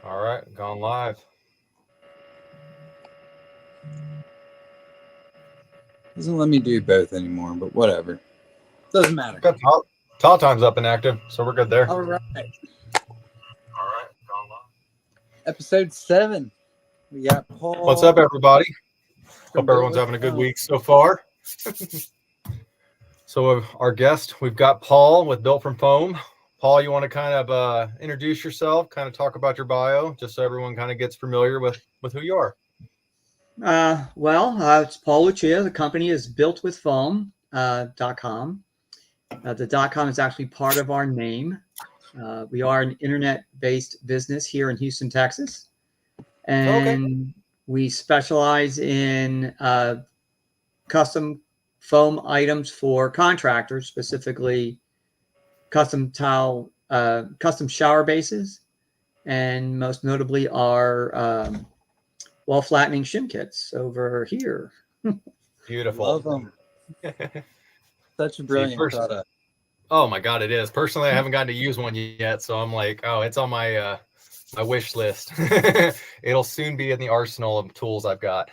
All right, gone live. Doesn't let me do both anymore, but whatever. Doesn't matter. Got tall time's up and active, so we're good there. All right. All right, gone live. Episode 7. We got What's up, Paul everybody? from Hope Built everyone's with having a good Foam. week so far. So, our guest, we've got Paul with Built from Foam. Paul, you want to kind of introduce yourself, kind of talk about your bio, just so everyone kind of gets familiar with who you are. It's Paul Luccia. The company is builtwithfoam.com. The .com is actually part of our name. We are an internet-based business here in Houston, Texas, Okay. and we specialize in custom foam items for contractors, specifically custom shower bases, and most notably our wall flattening shim kits over here. Beautiful. Love them. Such a brilliant product. Oh my God, it is. Personally, I haven't gotten to use one yet, so I'm like, oh, it's on my my wish list. It'll soon be in the arsenal of tools I've got.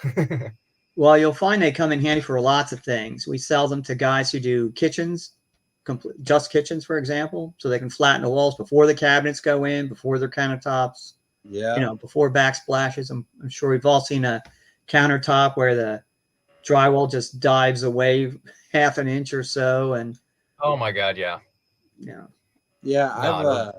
Well, you'll find they come in handy for lots of things. We sell them to guys who do kitchens, just kitchens, for example, so they can flatten the walls before the cabinets go in, before their countertops. Yeah. Before backsplashes. I'm sure we've all seen a countertop where the drywall just dives away half an inch or so, and oh my God, yeah. Yeah,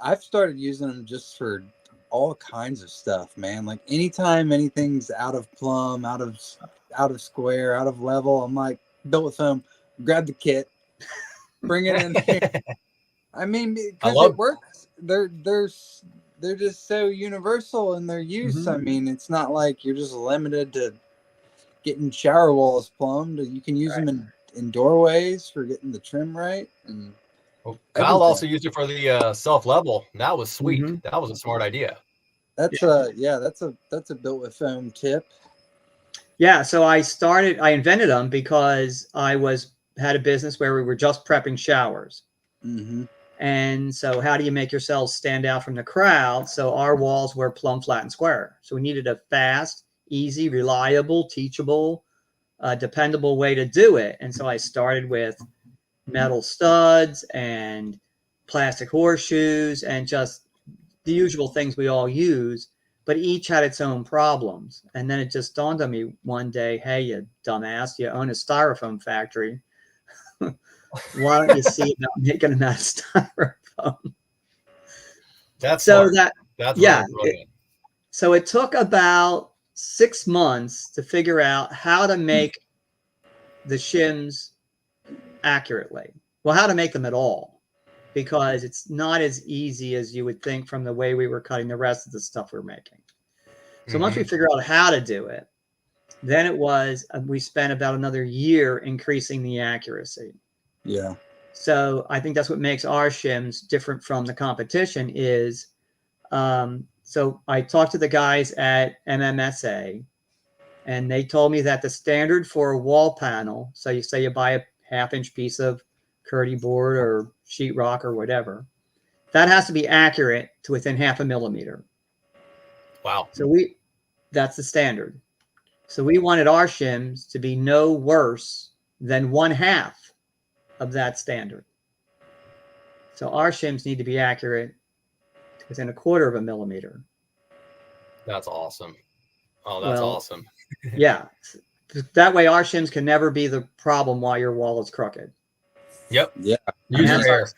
I've started using them just for all kinds of stuff, man. Like anytime anything's out of plumb, out of square, out of level, I'm like, Built with Foam, grab the kit, bring it in there. I mean, because it works. They're just so universal in their use. Mm-hmm. I mean, it's not like you're just limited to getting shower walls plumbed. You can use them in doorways for getting the trim right. And Kyle also used it for the self level. That was sweet. Mm-hmm. That was a smart idea. That's that's a Built with Foam tip. Yeah, so I invented them because I had a business where we were just prepping showers. Mm-hmm. And so how do you make yourselves stand out from the crowd? So our walls were plumb, flat, and square. So we needed a fast, easy, reliable, teachable, dependable way to do it. And so I started with metal studs and plastic horseshoes and just the usual things we all use, but each had its own problems. And then it just dawned on me one day, hey, you dumbass, you own a styrofoam factory. Why don't you see about making them out of styrofoam? That's so smart. That's yeah. really brilliant. So it took about 6 months to figure out how to make the shims accurately. Well, how to make them at all, because it's not as easy as you would think from the way we were cutting the rest of the stuff we're making. So once we figure out how to do it, then we spent about another year increasing the accuracy. Yeah. So I think that's what makes our shims different from the competition is, so I talked to the guys at MMSA, and they told me that the standard for a wall panel, so you say you buy a half-inch piece of Curdy board or sheetrock or whatever, that has to be accurate to within 0.5 millimeter. Wow. So that's the standard. So we wanted our shims to be no worse than 1/2 of that standard. So our shims need to be accurate within 1/4 millimeter. That's awesome. Oh, that's awesome. Yeah. That way our shims can never be the problem while your wall is crooked. Yep. Yeah. User error.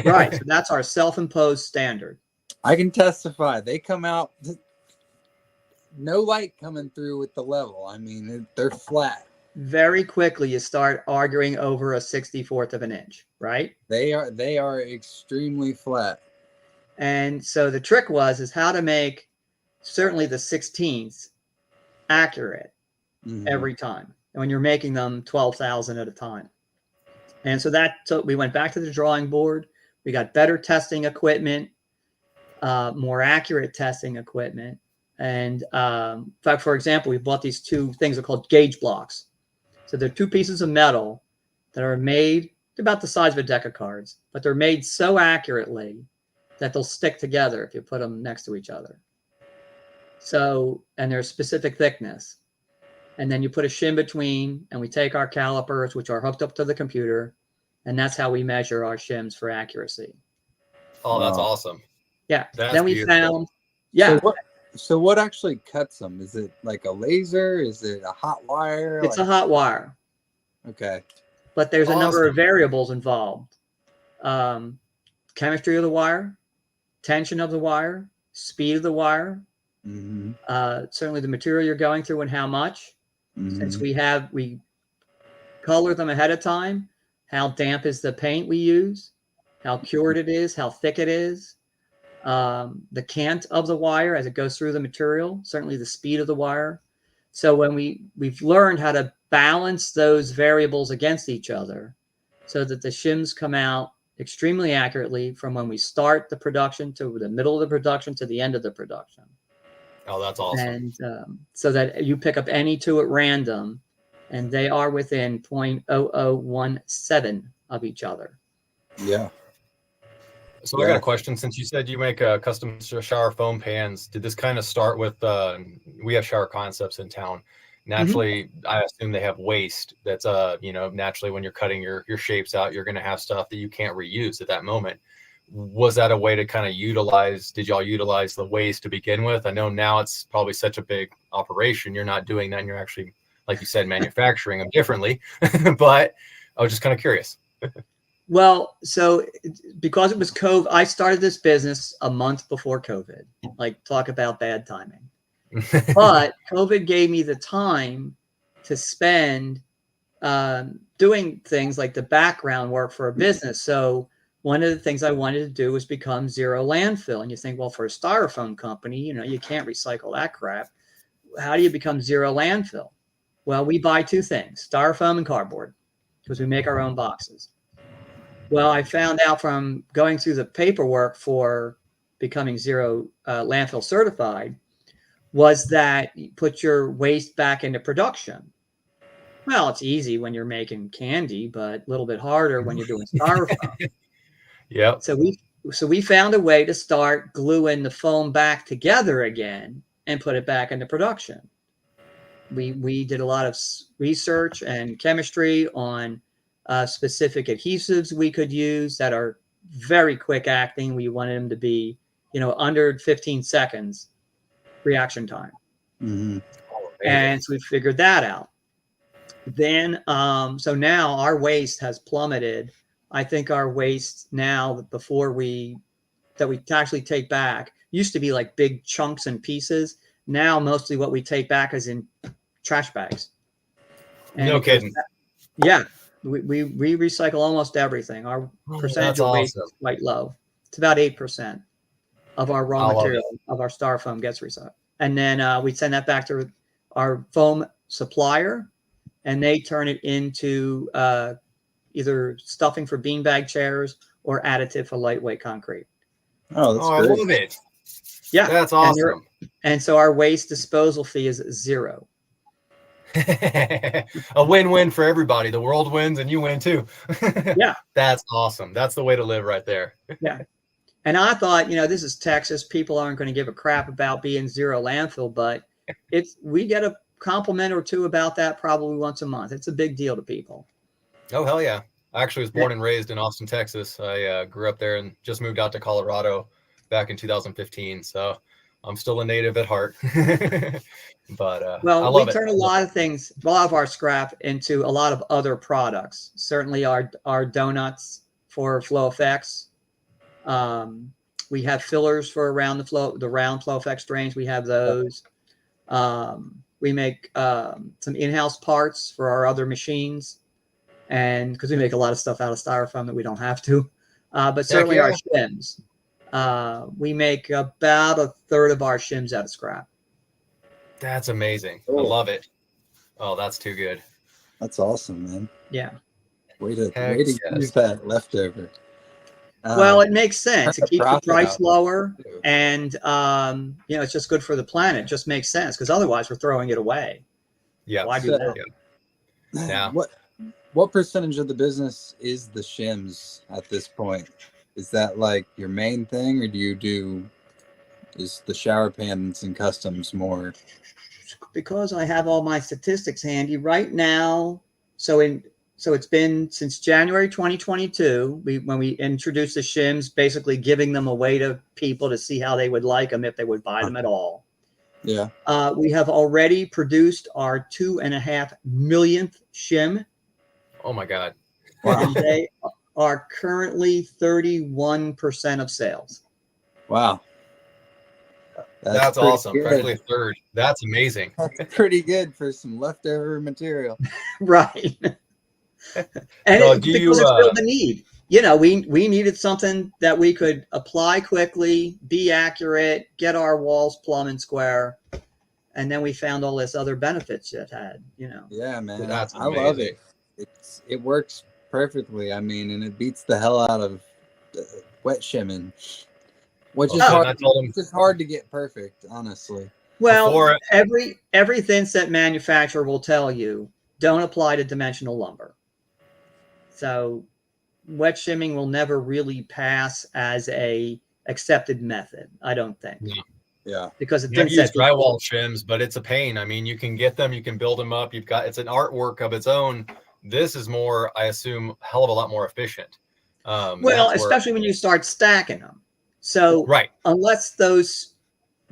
Right. So that's our self-imposed standard. I can testify. They come out, no light coming through with the level. I mean, they're flat. Very quickly, you start arguing over a 64th of an inch, right? They are extremely flat. And so the trick is how to make certainly the 16ths accurate every time. And when you're making them 12,000 at a time. And so we went back to the drawing board. We got better testing equipment, more accurate testing equipment. And in fact, for example, we bought these 2 things that are called gauge blocks. So they're 2 pieces of metal that are made about the size of a deck of cards, but they're made so accurately that they'll stick together if you put them next to each other. So, and there's specific thickness. And then you put a shim between, and we take our calipers, which are hooked up to the computer, and that's how we measure our shims for accuracy. Oh, that's Wow. awesome. Yeah. That's then we beautiful. found, yeah, So what actually cuts them? Is it like a laser? Is it a hot wire? it's a hot wire, Okay. but there's a number of Awesome. variables involved. Chemistry of the wire, tension of the wire, speed of the wire, Mm-hmm. certainly the material you're going through and how much. Mm-hmm. Since we color them ahead of time, how damp is the paint we use, how cured it is, how thick it is, the cant of the wire as it goes through the material, certainly the speed of the wire. So when we've learned how to balance those variables against each other so that the shims come out extremely accurately from when we start the production to the middle of the production to the end of the production. Oh, that's awesome. And so that you pick up any two at random, and they are within 0.0017 of each other. Yeah. So I got a question. Since you said you make custom shower foam pans, did this kind of start with, we have Shower Concepts in town. Naturally, I assume they have waste that's, naturally when you're cutting your shapes out, you're going to have stuff that you can't reuse at that moment. Was that a way to kind of did y'all utilize the waste to begin with? I know now it's probably such a big operation. You're not doing that. And you're actually, like you said, manufacturing them differently. But I was just kind of curious. Well, so because it was COVID, I started this business a month before COVID. Like, talk about bad timing. But COVID gave me the time to spend doing things like the background work for a business. So one of the things I wanted to do was become zero landfill. And you think, well, for a styrofoam company, you can't recycle that crap. How do you become zero landfill? Well, we buy two things, styrofoam and cardboard, because we make our own boxes. Well, I found out from going through the paperwork for becoming zero landfill certified was that you put your waste back into production. Well, it's easy when you're making candy, but a little bit harder when you're doing styrofoam. Yep. So we found a way to start gluing the foam back together again and put it back into production. We did a lot of research and chemistry on specific adhesives we could use that are very quick acting. We wanted them to be, under 15 seconds reaction time. Mm-hmm. And so we figured that out. Then, so now our waste has plummeted. I think our waste now, that we actually take back, used to be like big chunks and pieces. Now, mostly what we take back is in trash bags. And no kidding. Yeah. We recycle almost everything. Our percentage of waste is quite low. It's about 8% of our raw material of our styrofoam gets recycled. And then we send that back to our foam supplier, and they turn it into either stuffing for beanbag chairs or additive for lightweight concrete. Oh, that's great. I love it. Yeah. That's awesome. And so our waste disposal fee is 0. A win-win for everybody. The world wins and you win too. Yeah. That's awesome. That's the way to live right there. Yeah. And I thought, this is Texas. People aren't going to give a crap about being zero landfill, but we get a compliment or two about that probably once a month. It's a big deal to people. Oh, hell yeah. I actually was born and raised in Austin, Texas. I grew up there and just moved out to Colorado back in 2015. So I'm still a native at heart. But I love we turn a lot of our scrap into a lot of other products. Certainly our donuts for flow effects. We have fillers for the round flow effects drains. We have those. We make some in-house parts for our other machines, and because we make a lot of stuff out of styrofoam that we don't have to. But certainly our shims. We make about a third of our shims out of scrap. That's amazing. Cool. I love it. Oh, that's too good. That's awesome, man. Yeah. Way to use that leftover. Well, it makes sense. It keeps the price lower, too. and it's just good for the planet. It just makes sense because otherwise we're throwing it away. Yeah. Why do that? Yeah. What percentage of the business is the shims at this point? Is that like your main thing, or do you do is the shower pans and customs more? Because I have all my statistics handy right now. So it's been since January 2022, when we introduced the shims, basically giving them away to people to see how they would like them, if they would buy them at all. Yeah. We have already produced our 2.5 millionth shim. Oh my God. Wow. And they are currently 31% of sales. Wow. That's pretty awesome. good. Especially a third. That's amazing. That's pretty good for some leftover material. Right. And So because it's filled the need. You know, we needed something that we could apply quickly, be accurate, get our walls plumb and square. And then we found all this other benefits it had, you know. Yeah, man. That's I love amazing. it. It works perfectly. I mean, and it beats the hell out of wet shimming, which is hard. It's just hard to get perfect, honestly. Well, every thin set manufacturer will tell you, don't apply to dimensional lumber. So wet shimming will never really pass as a accepted method, I don't think. Yeah. Because it I've used drywall shims, but it's a pain. I mean, you can get them, you can build them up. It's an artwork of its own. This is more, I assume, a hell of a lot more efficient. Well, especially when you start stacking them. So unless those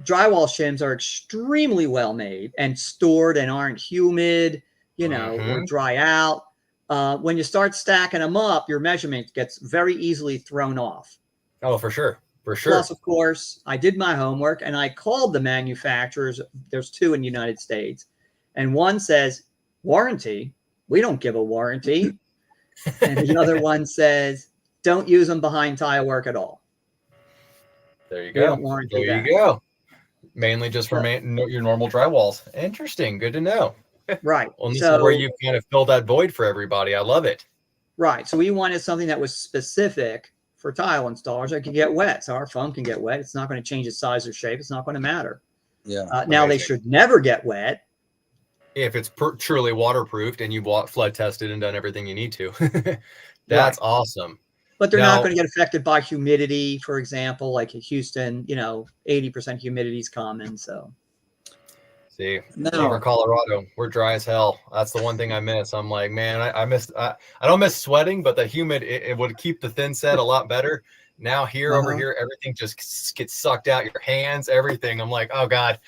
drywall shims are extremely well made and stored and aren't humid, you know, or dry out, when you start stacking them up, your measurement gets very easily thrown off. Oh, for sure. For sure. Plus, of course, I did my homework and I called the manufacturers. There's two in the United States. And one says, warranty. We don't give a warranty. And the other one says, don't use them behind tile work at all. There you go. Don't warranty there you go. Mainly just for your normal drywalls. Interesting. Good to know. Right. Well, this is where you kind of fill that void for everybody. I love it. Right. So we wanted something that was specific for tile installers that can get wet. So our foam can get wet. It's not going to change its size or shape. It's not going to matter. Yeah. Now they should never get wet. If it's truly waterproofed and you've flood tested and done everything you need to. That's awesome. But they're not going to get affected by humidity, for example, like in Houston, you know, 80% humidity is common. So see, over Colorado, we're dry as hell. That's the one thing I miss. I'm like, man, I don't miss sweating, but the humid, it would keep the thin set a lot better. Now here, over here, everything just gets sucked out, your hands, everything. I'm like, oh God,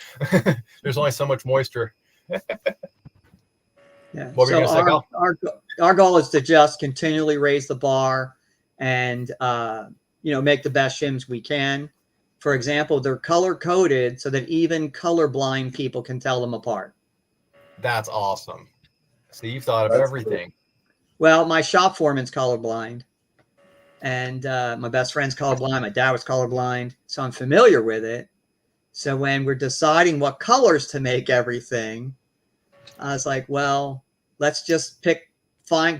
there's only so much moisture. Yeah. What were you going to say, our goal is to just continually raise the bar and, you know, make the best shims we can. For example, they're color coded so that even colorblind people can tell them apart. That's awesome. So you've thought of everything. Cool. Well, my shop foreman's colorblind, and my best friend's colorblind. My dad was colorblind, so I'm familiar with it. So when we're deciding what colors to make everything, I was like, well, let's just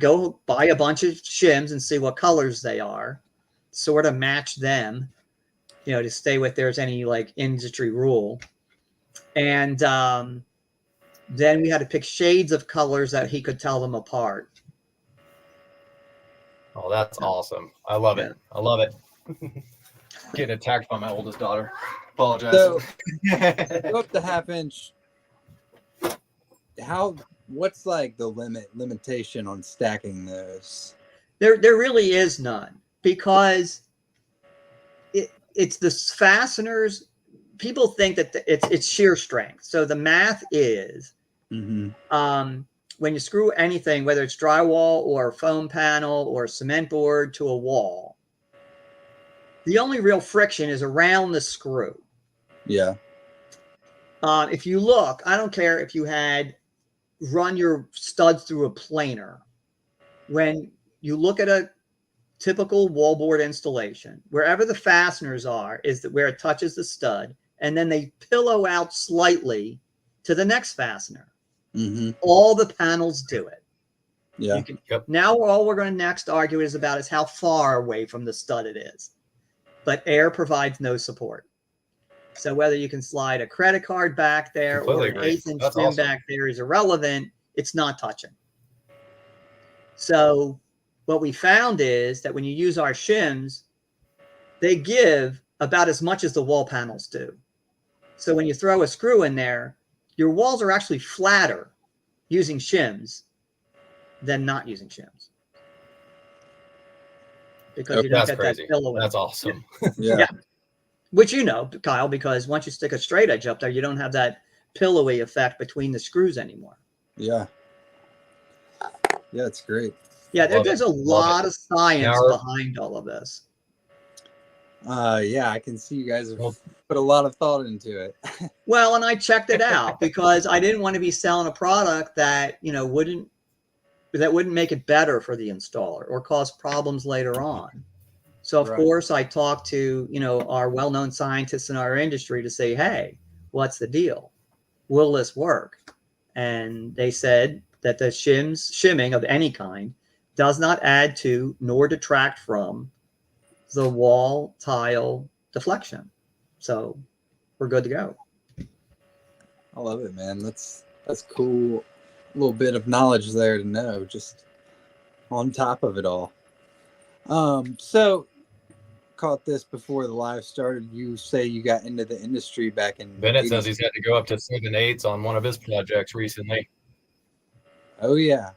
go buy a bunch of shims and see what colors they are, sort of match them, you know, to stay with there's any like industry rule. And then we had to pick shades of colors that he could tell them apart. Oh, that's awesome. I love it. I love it. Getting attacked by my oldest daughter. Apologize. So, go up to half inch. What's like the limitation on stacking those? There really is none, because it's the fasteners. People think that it's shear strength. So the math is, when you screw anything, whether it's drywall or foam panel or cement board to a wall, the only real friction is around the screw. Yeah. If you look, I don't care if you had run your studs through a planer. When you look at a typical wallboard installation, wherever the fasteners are is where it touches the stud, and then they pillow out slightly to the next fastener. All the panels do it. Yeah. Now all we're going to next argue is how far away from the stud it is. But air provides no support. So whether you can slide a credit card back there or an 1/8-inch shim back there is irrelevant. It's not touching. So what we found is that when you use our shims, they give about as much as the wall panels do. So when you throw a screw in there, your walls are actually flatter using shims than not using shims. Because you don't That's get crazy. that pillow. That's awesome. Yeah. Which you know, Kyle, because once you stick a straight edge up there, you don't have that pillowy effect between the screws anymore. Yeah. Yeah, it's great. Yeah, Love there's it. a Love lot it. of science Now- behind all of this. Yeah, I can see you guys have Well- put a lot of thought into it. Well, and I checked it out because I didn't want to be selling a product that, you know, wouldn't make it better for the installer or cause problems later on. So of Right. course I talked to, you know, our well-known scientists in our industry to say, hey, what's the deal? Will this work? And they said that the shimming of any kind does not add to nor detract from the wall tile deflection. So we're good to go. I love it, man. That's cool. A little bit of knowledge there to know, just on top of it all. So caught this before the live started. You say you got into the industry back in Bennett says 80s. he's had to go up to 7/8 on one of his projects recently. Oh yeah.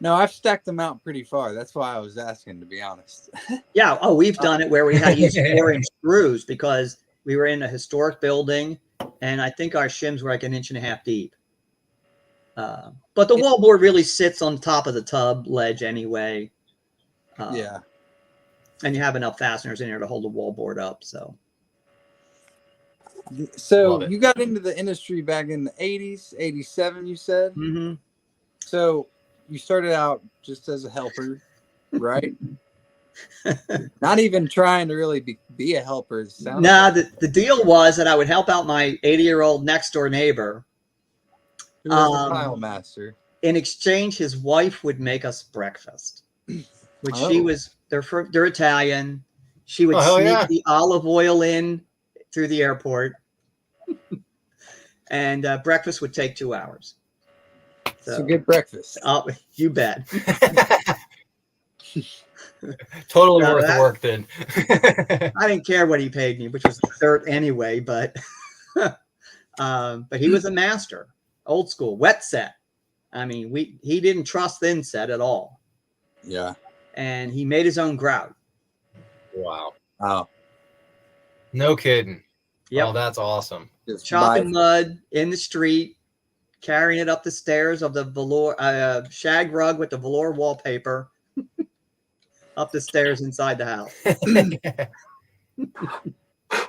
No, I've stacked them out pretty far. That's why I was asking, to be honest. Yeah. Oh, we've done it where we had to use 4-inch screws because we were in a historic building, and I think our shims were like 1.5 inches deep. But the wallboard really sits on top of the tub ledge anyway. Yeah. And you have enough fasteners in there to hold the wallboard up. So So you got into the industry back in the 80s, 87, you said? mm-hmm. So you started out just as a helper, right? Not even trying to really be a helper. Nah, the deal was that I would help out my 80-year-old next door neighbor. Who was a tile master. In exchange, his wife would make us breakfast, which she was, they're Italian. She would sneak the olive oil in through the airport. And breakfast would take 2 hours. So good breakfast. Oh, you bet. Totally worth the work then. I didn't care what he paid me, which was dirt anyway, but he was a master, old school, wet set. I mean, he didn't trust thin set at all. Yeah. And he made his own grout. Wow. Oh. No kidding. Yep. Oh, that's awesome. Just chopping mud in the street, carrying it up the stairs of the velour shag rug with the velour wallpaper up the stairs inside the house.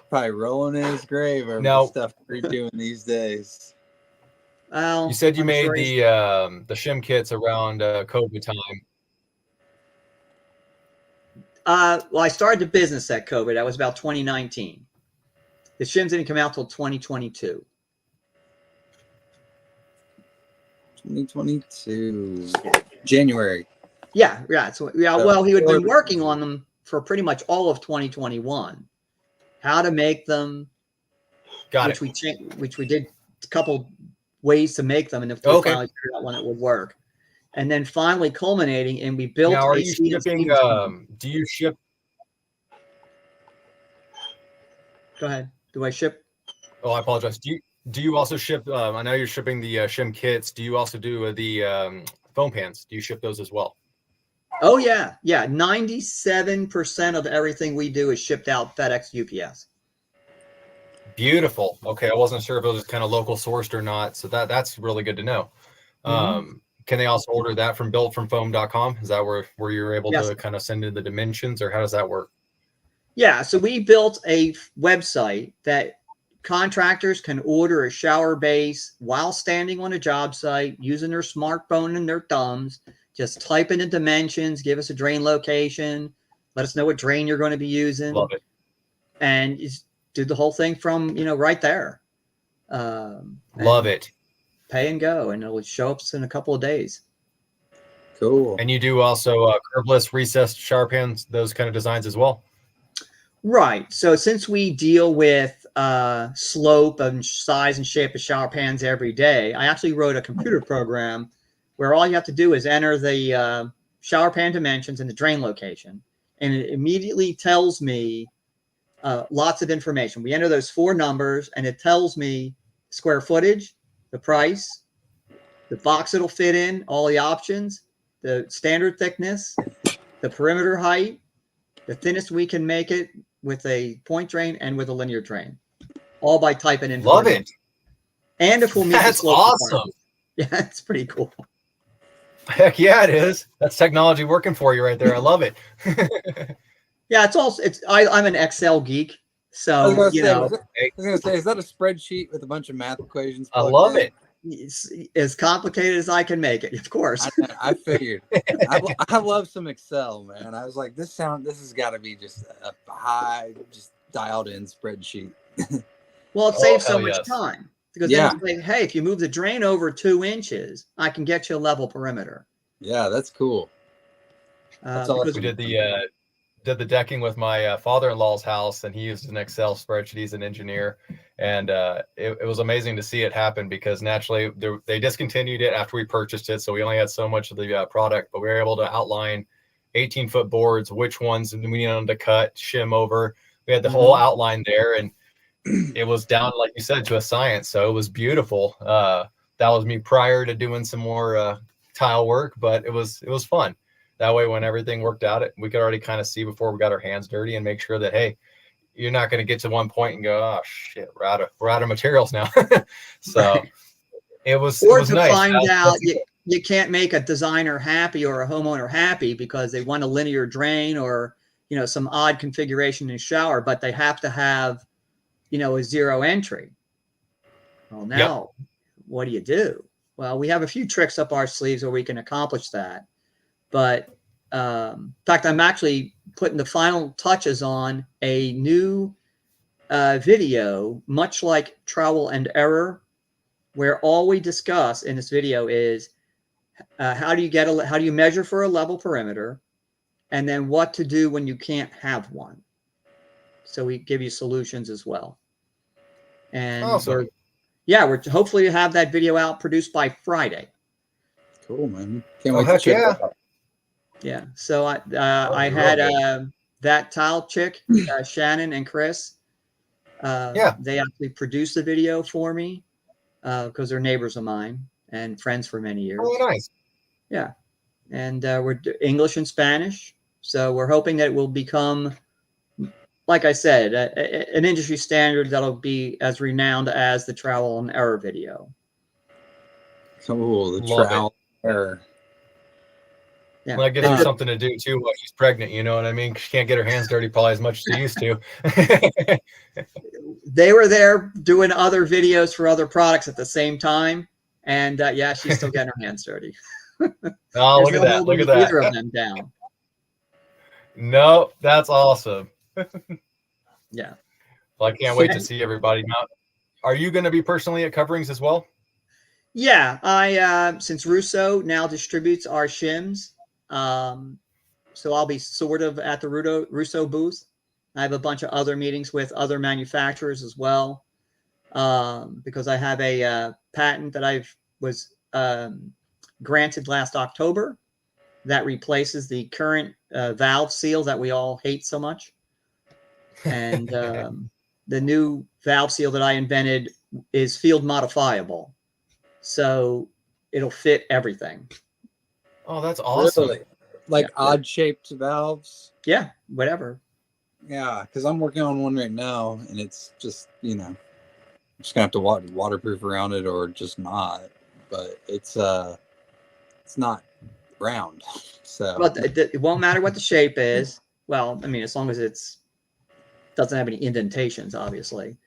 Probably rolling in his grave over Now- the stuff we're doing these days. Well, You said you I'm made sure the shim kits around COVID time. well, I started the business at COVID. That was about 2019. The shims didn't come out till 2022. 2022 January. Yeah. So well, he had been working on them for pretty much all of 2021. How to make them, which we did a couple ways to make them, and if we finally figured out when it would work, and then finally culminating, and we built. Now, are you shipping? Do you ship? Go ahead. Do I ship? Oh, I apologize. Do you also ship? I know you're shipping the shim kits. Do you also do the foam pans? Do you ship those as well? Oh yeah. 97% of everything we do is shipped out FedEx, UPS. Beautiful. Okay, I wasn't sure if it was kind of local sourced or not, so that's really good to know. Can they also order that from builtfromfoam.com? Is that where you're able to kind of send in the dimensions, or how does that work? Yeah, so we built a website that contractors can order a shower base while standing on a job site using their smartphone and their thumbs. Just type in the dimensions, give us a drain location, let us know what drain you're going to be using. Love it. And just do the whole thing from, right there. Love it. Pay and go, and it'll show up in a couple of days. Cool. And you do also curveless, recessed shower pans, those kind of designs as well? Right. So since we deal with slope and size and shape of shower pans every day, I actually wrote a computer program where all you have to do is enter the shower pan dimensions and the drain location. And it immediately tells me lots of information. We enter those 4 numbers, and it tells me square footage, the price, the box it'll fit in, all the options, the standard thickness, the perimeter height, the thinnest we can make it with a point drain and with a linear drain, all by typing in. Love it. And if we'll meet That's awesome. Yeah, it's pretty cool. Heck yeah, it is. That's technology working for you right there. I love it. Yeah, I'm an Excel geek, so I was gonna say, is that a spreadsheet with a bunch of math equations? I love it. It's as complicated as I can make it, of course. I figured. I love some Excel, man. I was like, this has got to be just a high, just dialed in spreadsheet. Well, it saves so much yes. time because then it's like, hey, if you move the drain over 2 inches, I can get you a level perimeter. Yeah, that's cool. That's awesome. We did the decking with my father-in-law's house, and he used an Excel spreadsheet. He's an engineer, and it was amazing to see it happen because naturally they discontinued it after we purchased it, so we only had so much of the product, but we were able to outline 18-foot boards, which ones we needed them to cut, shim over. We had the whole outline there, and it was down, like you said, to a science, so it was beautiful. That was me prior to doing some more tile work, but it was fun. That way, when everything worked out, we could already kind of see before we got our hands dirty and make sure that, hey, you're not going to get to one point and go, oh shit, we're out of materials now. So it was nice. Find out you can't make a designer happy or a homeowner happy because they want a linear drain or some odd configuration in shower, but they have to have a 0 entry. Well, now what do you do? Well, we have a few tricks up our sleeves where we can accomplish that. But in fact, I'm actually putting the final touches on a new video, much like Trowel and Error, where all we discuss in this video is how do you measure for a level perimeter, and then what to do when you can't have one. So we give you solutions as well. And awesome. we're hopefully have that video out produced by Friday. Cool, man. Can't wait to check it out. Yeah, so I had that tile chick, Shannon and Chris. They actually produced the video for me because they're neighbors of mine and friends for many years. Oh, nice. Yeah, and we're English and Spanish, so we're hoping that it will become, like I said, an industry standard that'll be as renowned as the Trowel and Error video. Cool, the Trowel and Error. Yeah. Well, that gives her something to do too while she's pregnant. You know what I mean? She can't get her hands dirty probably as much as she used to. They were there doing other videos for other products at the same time, and she's still getting her hands dirty. Oh, look at that! Look at that! Either of them down. No, that's awesome. Yeah. Well, I can't wait to see everybody. Now, are you going to be personally at coverings as well? Yeah, I since Russo now distributes our shims. So I'll be sort of at the Russo booth. I have a bunch of other meetings with other manufacturers as well, because I have a patent that I was granted last October that replaces the current valve seal that we all hate so much. And the new valve seal that I invented is field modifiable, so it'll fit everything. Oh, that's awesome. Really? Like odd shaped valves? Yeah, whatever. Yeah, because I'm working on one right now, and it's just, I'm just gonna have to waterproof around it or just not. But it's not round. So well, it won't matter what the shape is. Well, I mean, as long as it's doesn't have any indentations, obviously.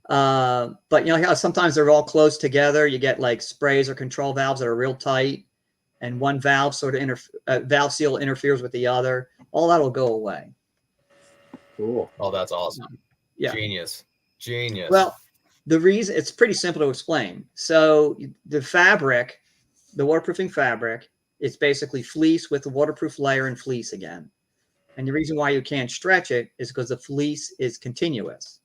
But how sometimes they're all close together. You get like sprays or control valves that are real tight, and one valve sort of valve seal interferes with the other. All that will go away. Cool. Oh, that's awesome. Yeah. Genius. Well, the reason it's pretty simple to explain. So the fabric, the waterproofing fabric, it's basically fleece with a waterproof layer and fleece again. And the reason why you can't stretch it is because the fleece is continuous.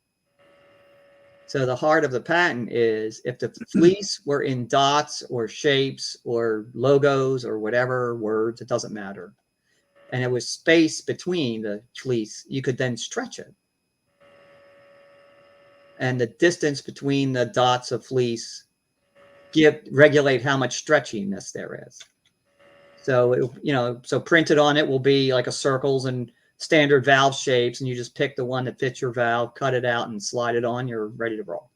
So the heart of the patent is if the fleece were in dots or shapes or logos or whatever words, it doesn't matter. And it was space between the fleece, you could then stretch it. and the distance between the dots of fleece regulate how much stretchiness there is. So, so printed on it will be like a circles and standard valve shapes, and you just pick the one that fits your valve, cut it out, and slide it on. You're ready to roll.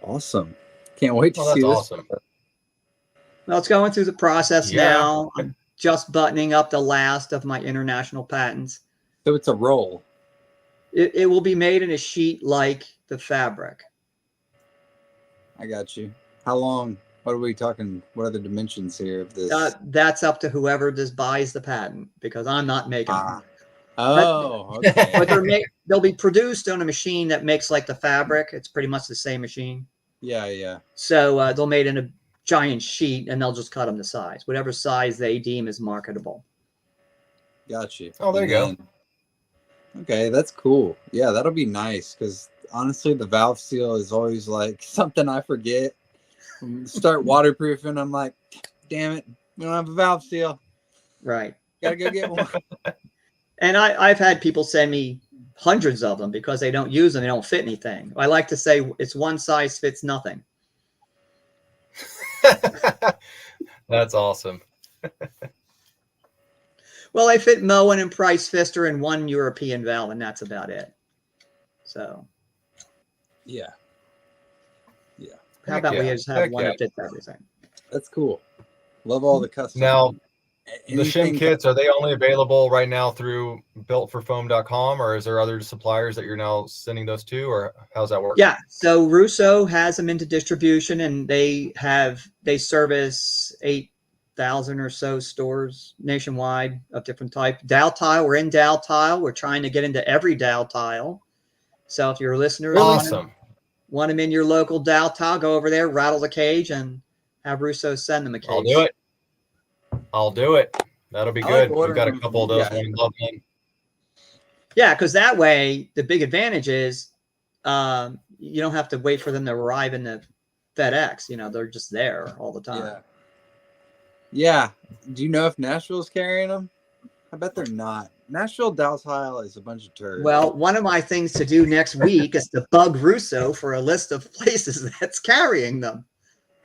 Awesome. Can't wait to Well, that's see this. awesome. Well, it's going through the process Yeah. now. I'm just buttoning up the last of my international patents. So it's a roll. It will be made in a sheet like the fabric. I got you. How long? What are we talking? What are the dimensions here of this? That's up to whoever just buys the patent, because I'm not making them. Oh, okay. But they'll be produced on a machine that makes like the fabric. It's pretty much the same machine. Yeah. So they'll made in a giant sheet, and they'll just cut them to size, whatever size they deem is marketable. Got you. Oh, there you go. Okay, that's cool. Yeah, that'll be nice, because honestly, the valve seal is always like something I forget. Start waterproofing, I'm like, damn it, we don't have a valve seal. Right. Gotta go get one. And I've had people send me hundreds of them because they don't use them. They don't fit anything. I like to say it's one size fits nothing. That's awesome. Well, I fit Moen and Price Pfister and one European valve, and that's about it. So Yeah. how about we just have one that fits everything? That's cool. Love all the custom. Now, the anything shim kits, are they only available right now through builtforfoam.com, or is there other suppliers that you're now sending those to, or how's that work? Yeah, so Russo has them into distribution, and they service 8,000 or so stores nationwide of different type. Dow Tile, we're in Dow Tile. We're trying to get into every Dow Tile. So if you're a listener, Awesome. want them in your local Dow Tile, go over there, rattle the cage, and have Russo send them a case. I'll do it. That'll be good. We've got a couple of those. Yeah, because that way, the big advantage is you don't have to wait for them to arrive in the FedEx. They're just there all the time. Yeah. Do you know if Nashville's carrying them? I bet they're not. Nashville Dow Tile is a bunch of turds. Well, one of my things to do next week is to bug Russo for a list of places that's carrying them.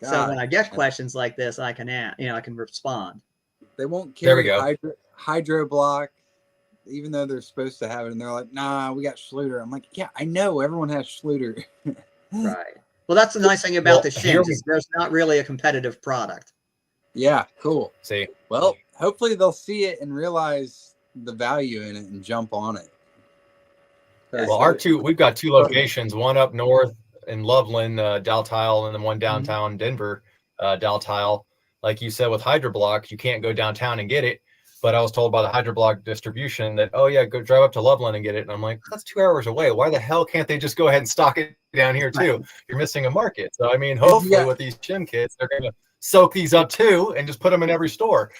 God, so when I get questions like this, I can I can respond. They won't carry hydro block, even though they're supposed to have it, and they're like, "Nah, we got Schluter." I'm like, "Yeah, I know. Everyone has Schluter." Right. Well, that's the nice thing about the shims is there's not really a competitive product. Yeah, cool. See, well, hopefully they'll see it and realize the value in it and jump on it. Well, we've got two locations, one up north in Loveland, Dow Tile, and then one downtown Denver, Dow Tile. Like you said, with Hydroblock, you can't go downtown and get it. But I was told by the Hydroblock distribution that, oh yeah, go drive up to Loveland and get it. And I'm like, that's 2 hours away. Why the hell can't they just go ahead and stock it down here too? You're missing a market. So I mean, hopefully with these shim kits, they're gonna soak these up too and just put them in every store.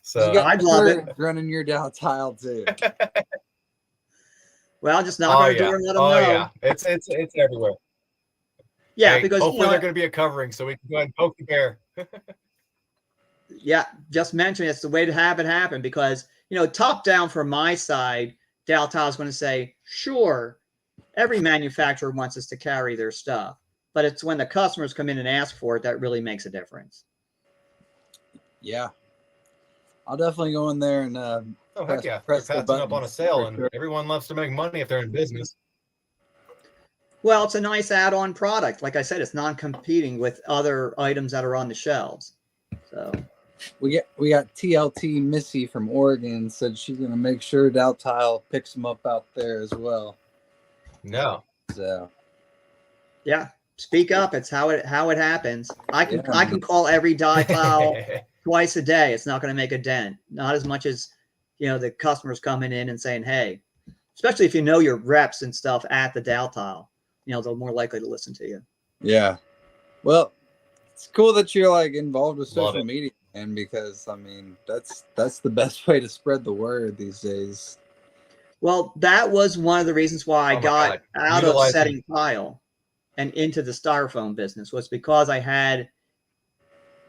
So I'd love it. Running your Dow Tile too. Well, just knock on the door and let them know. Yeah, it's everywhere. Yeah, because hopefully they're going to be a covering, so we can go ahead and poke the bear. Yeah, just mentioning it's the way to have it happen, because top down from my side, Dow Tile is going to say, sure, every manufacturer wants us to carry their stuff, but it's when the customers come in and ask for it that really makes a difference. Yeah, I'll definitely go in there and heck yeah, they're passing up on a sale, and everyone loves to make money if they're in business. Well, it's a nice add-on product. Like I said, it's non-competing with other items that are on the shelves. So we got TLT Missy from Oregon said she's gonna make sure Dow Tile picks them up out there as well. No. So yeah, speak up. It's how it happens. I can call every Dow Tile twice a day. It's not going to make a dent. Not as much as the customers coming in and saying, hey, especially if you know your reps and stuff at the Dow Tile, they're more likely to listen to you. Yeah. Well, it's cool that you're like involved with social media, and because I mean that's the best way to spread the word these days. Well, that was one of the reasons why I got out of setting tile and into the styrofoam business, was because I had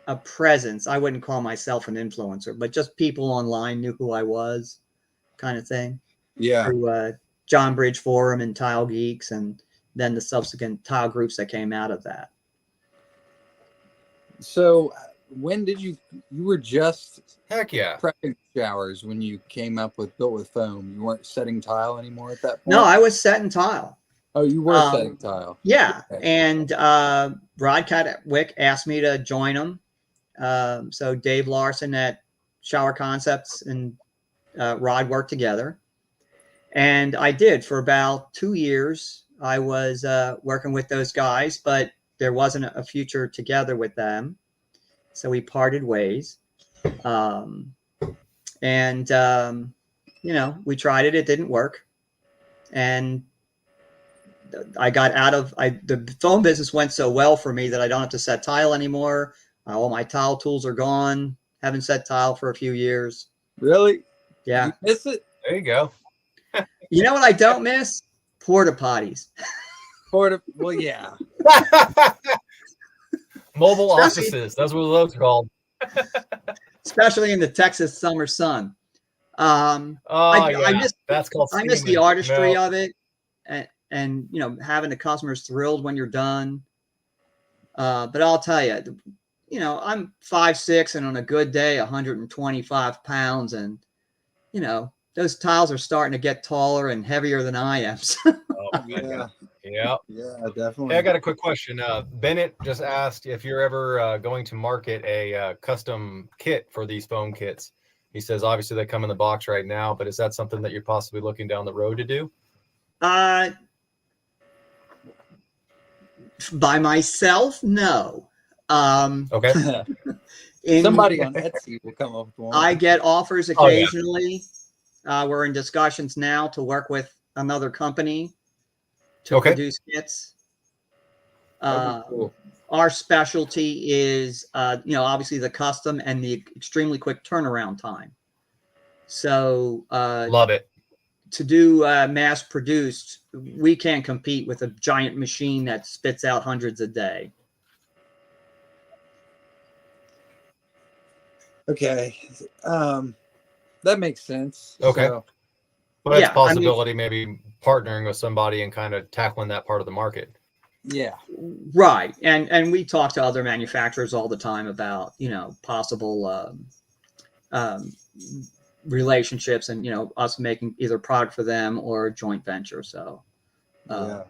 a presence. I wouldn't call myself an influencer, but just people online knew who I was, kind of thing. Yeah. Who John Bridge Forum and Tile Geeks, and then the subsequent tile groups that came out of that. So when did you were just Heck yeah. prepping showers when you came up with Built with Foam? You weren't setting tile anymore at that point? No, I was setting tile. Oh, you were setting tile. Yeah. Okay. And Rod Catwick asked me to join him. So Dave Larson at Shower Concepts and Rod worked together. And I did for about 2 years. I was working with those guys, but there wasn't a future together with them. So we parted ways. You know, we tried it. It didn't work. And I got out of the foam business went so well for me that I don't have to set tile anymore. All my tile tools are gone. Haven't set tile for a few years. Really? Yeah. You miss it? There you go. You know what I don't miss? Porta potties. Well, yeah. Mobile offices. That's what those are called. Especially in the Texas summer sun. Yeah. That's called I miss the steaming. artistry No. of it, and you know, having the customers thrilled when you're done. But I'll tell you, you know, I'm 5'6" and on a good day 125 pounds, and you know, those tiles are starting to get taller and heavier than I am. Oh, Yeah. yeah. Yeah, definitely. Hey, I got a quick question. Bennett just asked if you're ever going to market a custom kit for these foam kits. He says obviously they come in the box right now, but is that something that you're possibly looking down the road to do? By myself, no. Okay. Somebody on Etsy will come up with one. I get offers Oh, yeah. occasionally. We're in discussions now to work with another company to produce kits. That'd be cool. Our specialty is, you know, obviously the custom and the extremely quick turnaround time. So Love it. to do mass produced, we can't compete with a giant machine that spits out hundreds a day. Okay. That makes sense. Okay. So, But it's Yeah, a possibility maybe partnering with somebody and kind of tackling that part of the market. yeah. Right. And we talk to other manufacturers all the time about, you know, possible relationships and, you know, us making either product for them or a joint venture. So, Yeah.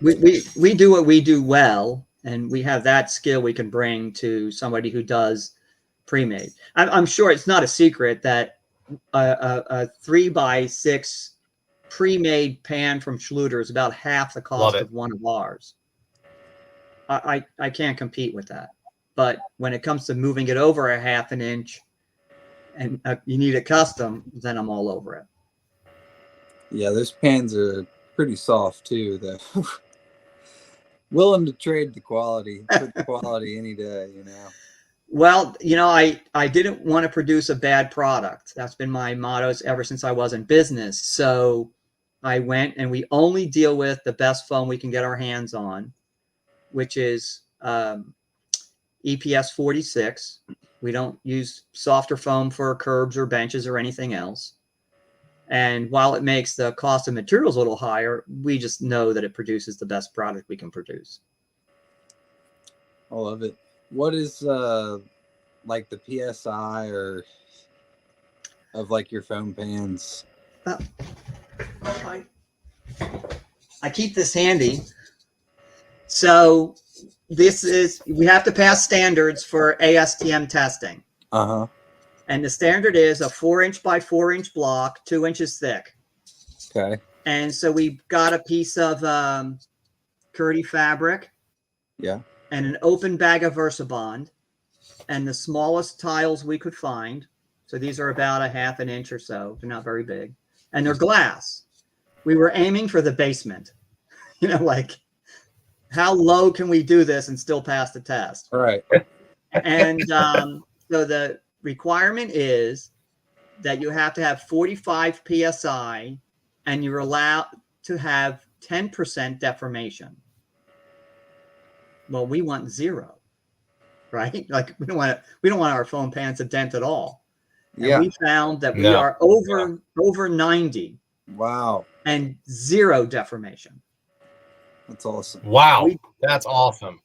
we do what we do well, and we have that skill we can bring to somebody who does pre-made. I'm sure it's not a secret that a 3x6 pre-made pan from Schluter is about half the cost of one of ours. I can't compete with that. But when it comes to moving it over a half an inch and you need a custom, then I'm all over it. Yeah, those pans are pretty soft too, though. Willing to trade the quality for the quality any day, you know. Well, you know, I didn't want to produce a bad product. That's been my mottos ever since I was in business. So I went and we only deal with the best foam we can get our hands on, which is EPS 46. We don't use softer foam for curbs or benches or anything else. And while it makes the cost of materials a little higher, we just know that it produces the best product we can produce. I love it. What is like the PSI or of like your foam pans? I keep this handy. So this is, we have to pass standards for ASTM testing. Uh-huh. And the standard is a 4-inch by 4-inch block, 2 inches thick. Okay. And so we got a piece of Curdy fabric. Yeah. And an open bag of VersaBond and the smallest tiles we could find. So these are about a half an inch or so. They're not very big. And they're glass. We were aiming for the basement. You know, like, how low can we do this and still pass the test? All right. And so the requirement is that you have to have 45 PSI and you're allowed to have 10% deformation. Well, we want 0, right? Like we don't want our foam pans to dent at all. And we found that we No. are over 90 Wow. and 0 deformation. That's awesome. Wow. That's awesome.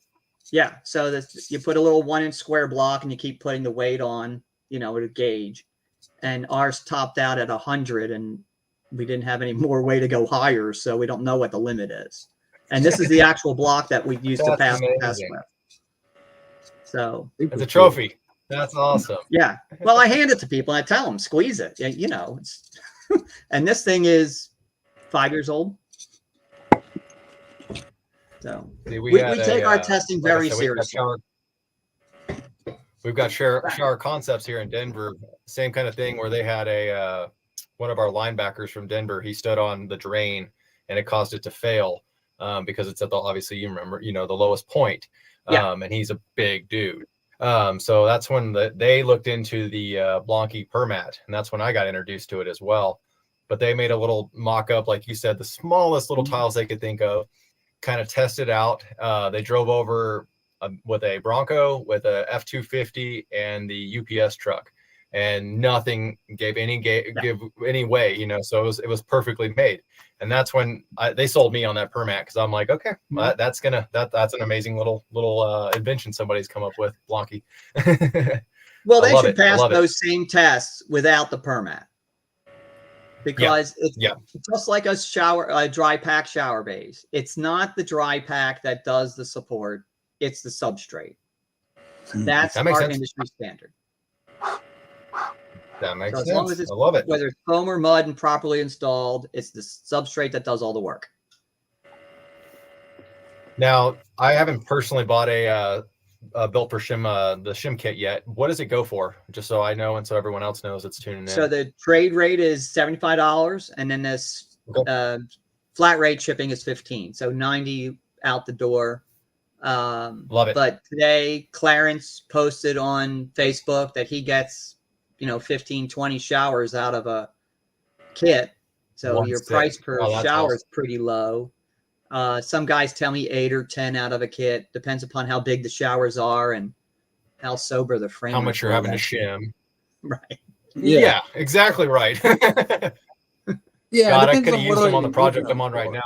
Yeah. So this, you put a little 1-inch square block and you keep putting the weight on, you know, with a gauge. And ours topped out at 100, and we didn't have any more way to go higher. So we don't know what the limit is. And this is the actual block that we used to pass the test with. So it's a trophy. That's awesome. Yeah. Well, I hand it to people and I tell them, squeeze it. You know, it's and this thing is 5 years old. So we take our testing very seriously. We've got Shower Concepts here in Denver. Same kind of thing where they had a one of our linebackers from Denver. He stood on the drain and it caused it to fail because it's at the, obviously you remember, you know, the lowest point. And he's a big dude. So that's when they looked into the Blanke Permat, and that's when I got introduced to it as well. But they made a little mock-up, like you said, the smallest little tiles they could think of, kind of tested out. They drove over with a Bronco, with a F-250, and the UPS truck, and nothing gave any way, you know. So it was perfectly made, and that's when they sold me on that Permat, because I'm like, okay, well, that's an amazing little invention somebody's come up with, Blanke. Well, they should pass those same tests without the Permat, because it's just like a dry pack shower base. It's not the dry pack that does the support; it's the substrate. That's our industry standard. That makes sense. As long as I love it. Whether it's foam or mud and properly installed, it's the substrate that does all the work. Now, I haven't personally bought a built for shim the shim kit yet. What does it go for? Just so I know and so everyone else knows that's tuning in. So the trade rate is $75, and then this flat rate shipping is $15. So $90 out the door. Love it. But today, Clarence posted on Facebook that he gets 15, 20 showers out of a kit. So your price per shower is pretty low. Some guys tell me 8 or 10 out of a kit. Depends upon how big the showers are and how sober the frame. How much you're having to shim. Right. Yeah, exactly right. Yeah. God, I could have used them on the project I'm on right now.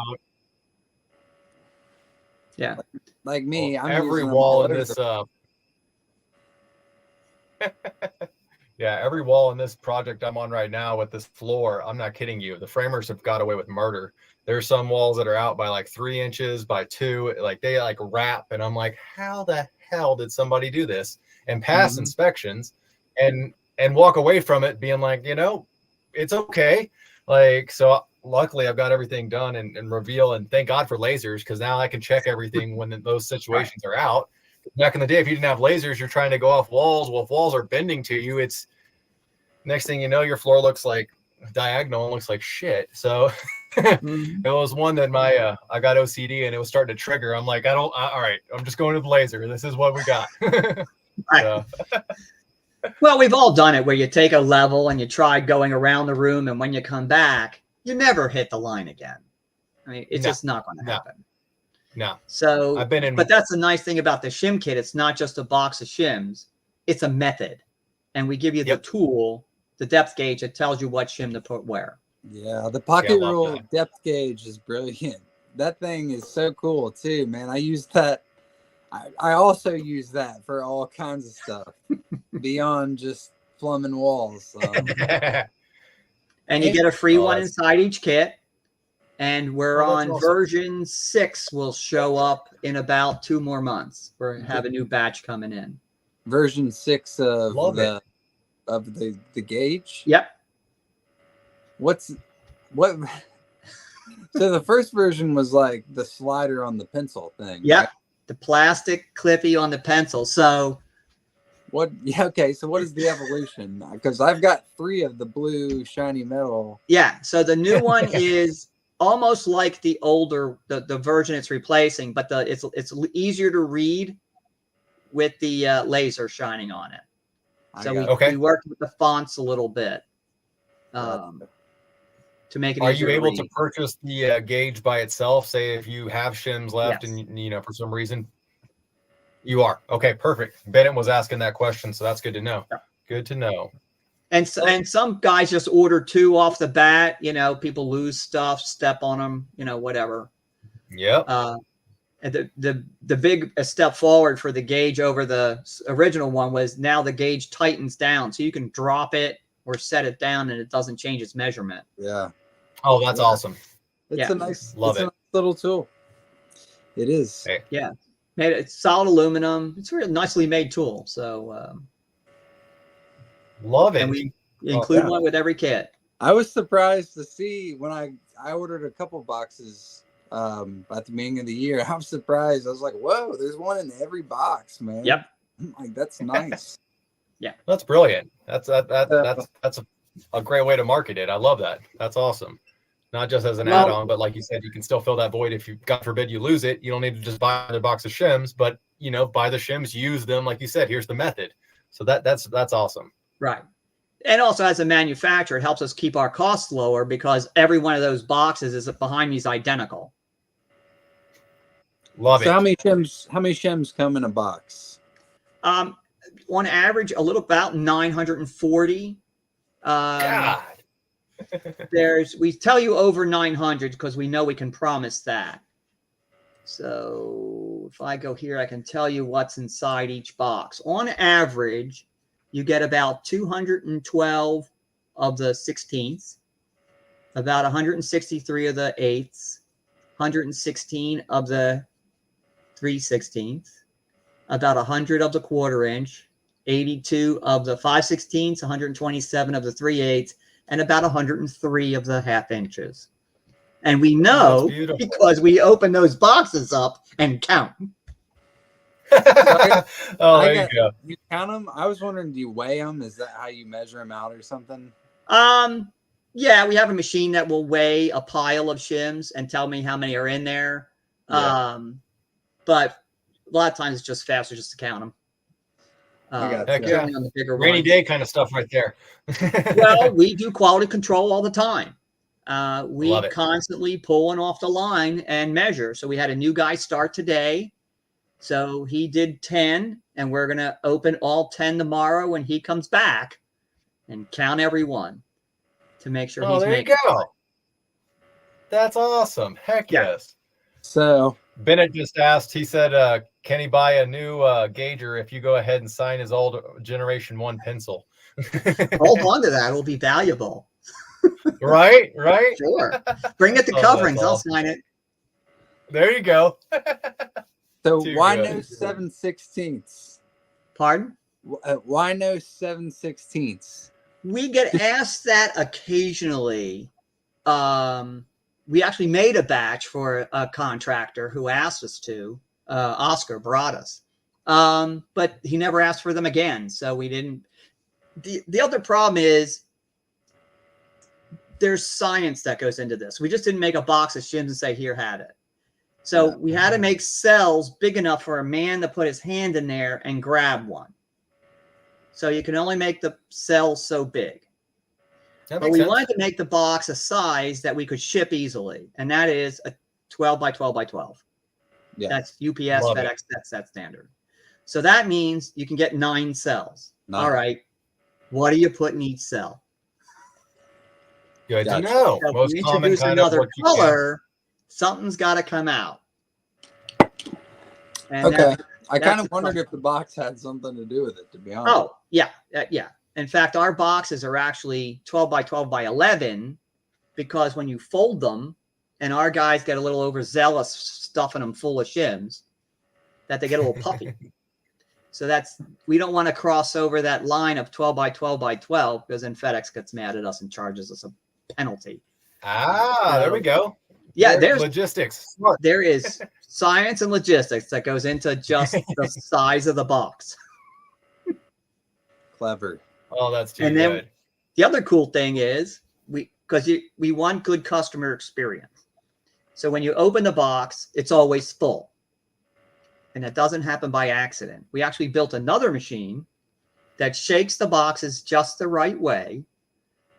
Yeah. Like me, I'm every wall in this every wall in this project I'm on right now with this floor, I'm not kidding you. The framers have got away with murder. There's some walls that are out by like 3 inches by 2, like they like wrap, and I'm like, how the hell did somebody do this and pass inspections and walk away from it being like, it's okay. Like, so luckily I've got everything done and reveal, and thank God for lasers, because now I can check everything when those situations are out. Back in the day, if you didn't have lasers, you're trying to go off walls. Well, if walls are bending to you, it's next thing you know, your floor looks like diagonal and looks like shit. So it was one that I got OCD and it was starting to trigger. I'm like, all right, I'm just going to the laser. This is what we got. Right. Well, we've all done it where you take a level and you try going around the room, and when you come back, you never hit the line again. I mean, it's just not going to happen. No. So but that's the nice thing about the shim kit. It's not just a box of shims. It's a method. And we give you the tool, the depth gauge that tells you what shim to put where. Yeah, the pocket rule depth gauge is brilliant. That thing is so cool too, man. I use that. I also use that for all kinds of stuff beyond just plumbing walls. And you get a free one inside each kit. And we're on version 6 will show up in about 2 more months. We have a new batch coming in. Version 6 of the gauge? Yep. What? So the first version was like the slider on the pencil thing. Yep. Right? The plastic clippy on the pencil. So what? Yeah. Okay. So what is the evolution? Because I've got 3 of the blue shiny metal. Yeah. So the new one is almost like the older, the version it's replacing, but it's easier to read with the laser shining on it. So we worked with the fonts a little bit to make it easier. Are you able to purchase the gauge by itself? Say if you have shims left and for some reason you are. Okay, perfect. Bennett was asking that question, so that's good to know. Yeah. Good to know. And some guys just order 2 off the bat. You know, people lose stuff, step on them, you know, whatever. Yep. And the big step forward for the gauge over the original one was now the gauge tightens down, so you can drop it or set it down, and it doesn't change its measurement. Yeah. Oh, that's awesome. It's a nice, Love it's it. a nice little tool. It is. Hey. Yeah, made it solid aluminum. It's a really nicely made tool. So love it. And we include one with every kit. I was surprised to see when I ordered a couple boxes at the beginning of the year. I was surprised. I was like, "Whoa, there's one in every box, man." Yep. I'm like, that's nice. Yeah, that's brilliant. That's a great way to market it. I love that. That's awesome. Not just as an add-on, but like you said, you can still fill that void if you, God forbid, you lose it. You don't need to just buy another box of shims, but you know, buy the shims, use them. Like you said, here's the method. So that's awesome. Right. And also, as a manufacturer, it helps us keep our costs lower because every one of those boxes is behind me is identical. Love it. So how many shims come in a box? On average, about 940. God. We tell you over 900 because we know we can promise that. So if I go here, I can tell you what's inside each box. On average, you get about 212 of the 16ths, about 163 of the 8ths, 116 of the 3/16ths, about 100 of the 1/4 inch, 82 of the 5/16ths, 127 of the 3/8, and about 103 of the 1/2 inches. And we know because we open those boxes up and count. Oh, there you go. You count them? I was wondering, do you weigh them? Is that how you measure them out or something? Yeah, we have a machine that will weigh a pile of shims and tell me how many are in there. Yeah. But a lot of times it's just faster just to count them. Heck yeah. On the bigger Rainy ones. day kind of stuff right there. Well, we do quality control all the time. We it. constantly pulling off the line and measure. So we had a new guy start today. So he did 10, and we're going to open all 10 tomorrow when he comes back and count every one to make sure he's there you go. That's awesome. Heck yes. So Bennett just asked, he said, can he buy a new gauger if you go ahead and sign his old Generation 1 pencil? Hold on to that. It'll be valuable. Right? Sure. Bring it to coverings. I'll sign it. There you go. So why no 7/16? Pardon? Why no 7/16? We get asked that occasionally. We actually made a batch for a contractor who asked us to. Oscar brought us. But he never asked for them again. So we didn't. The other problem is there's science that goes into this. We just didn't make a box of shims and say, here, had it. So we had to make cells big enough for a man to put his hand in there and grab one. So you can only make the cells so big. But we wanted to make the box a size that we could ship easily. And that is a 12 by 12 by 12. Yeah. That's UPS, FedEx, that's that standard. So that means you can get 9 cells. All right. What do you put in each cell? Good to know. So if you introduce another color, something's got to come out. And okay. I kind of wondered if the box had something to do with it, to be honest. Oh, yeah. Yeah. In fact, our boxes are actually 12 by 12 by 11 because when you fold them and our guys get a little overzealous stuffing them full of shims, that they get a little puffy. So we don't want to cross over that line of 12 by 12 by 12 because then FedEx gets mad at us and charges us a penalty. There we go. Yeah, there's logistics. There is science and logistics that goes into just the size of the box. Clever. Oh, that's too good. And then the other cool thing is we want good customer experience. So when you open the box, it's always full. And that doesn't happen by accident. We actually built another machine that shakes the boxes just the right way,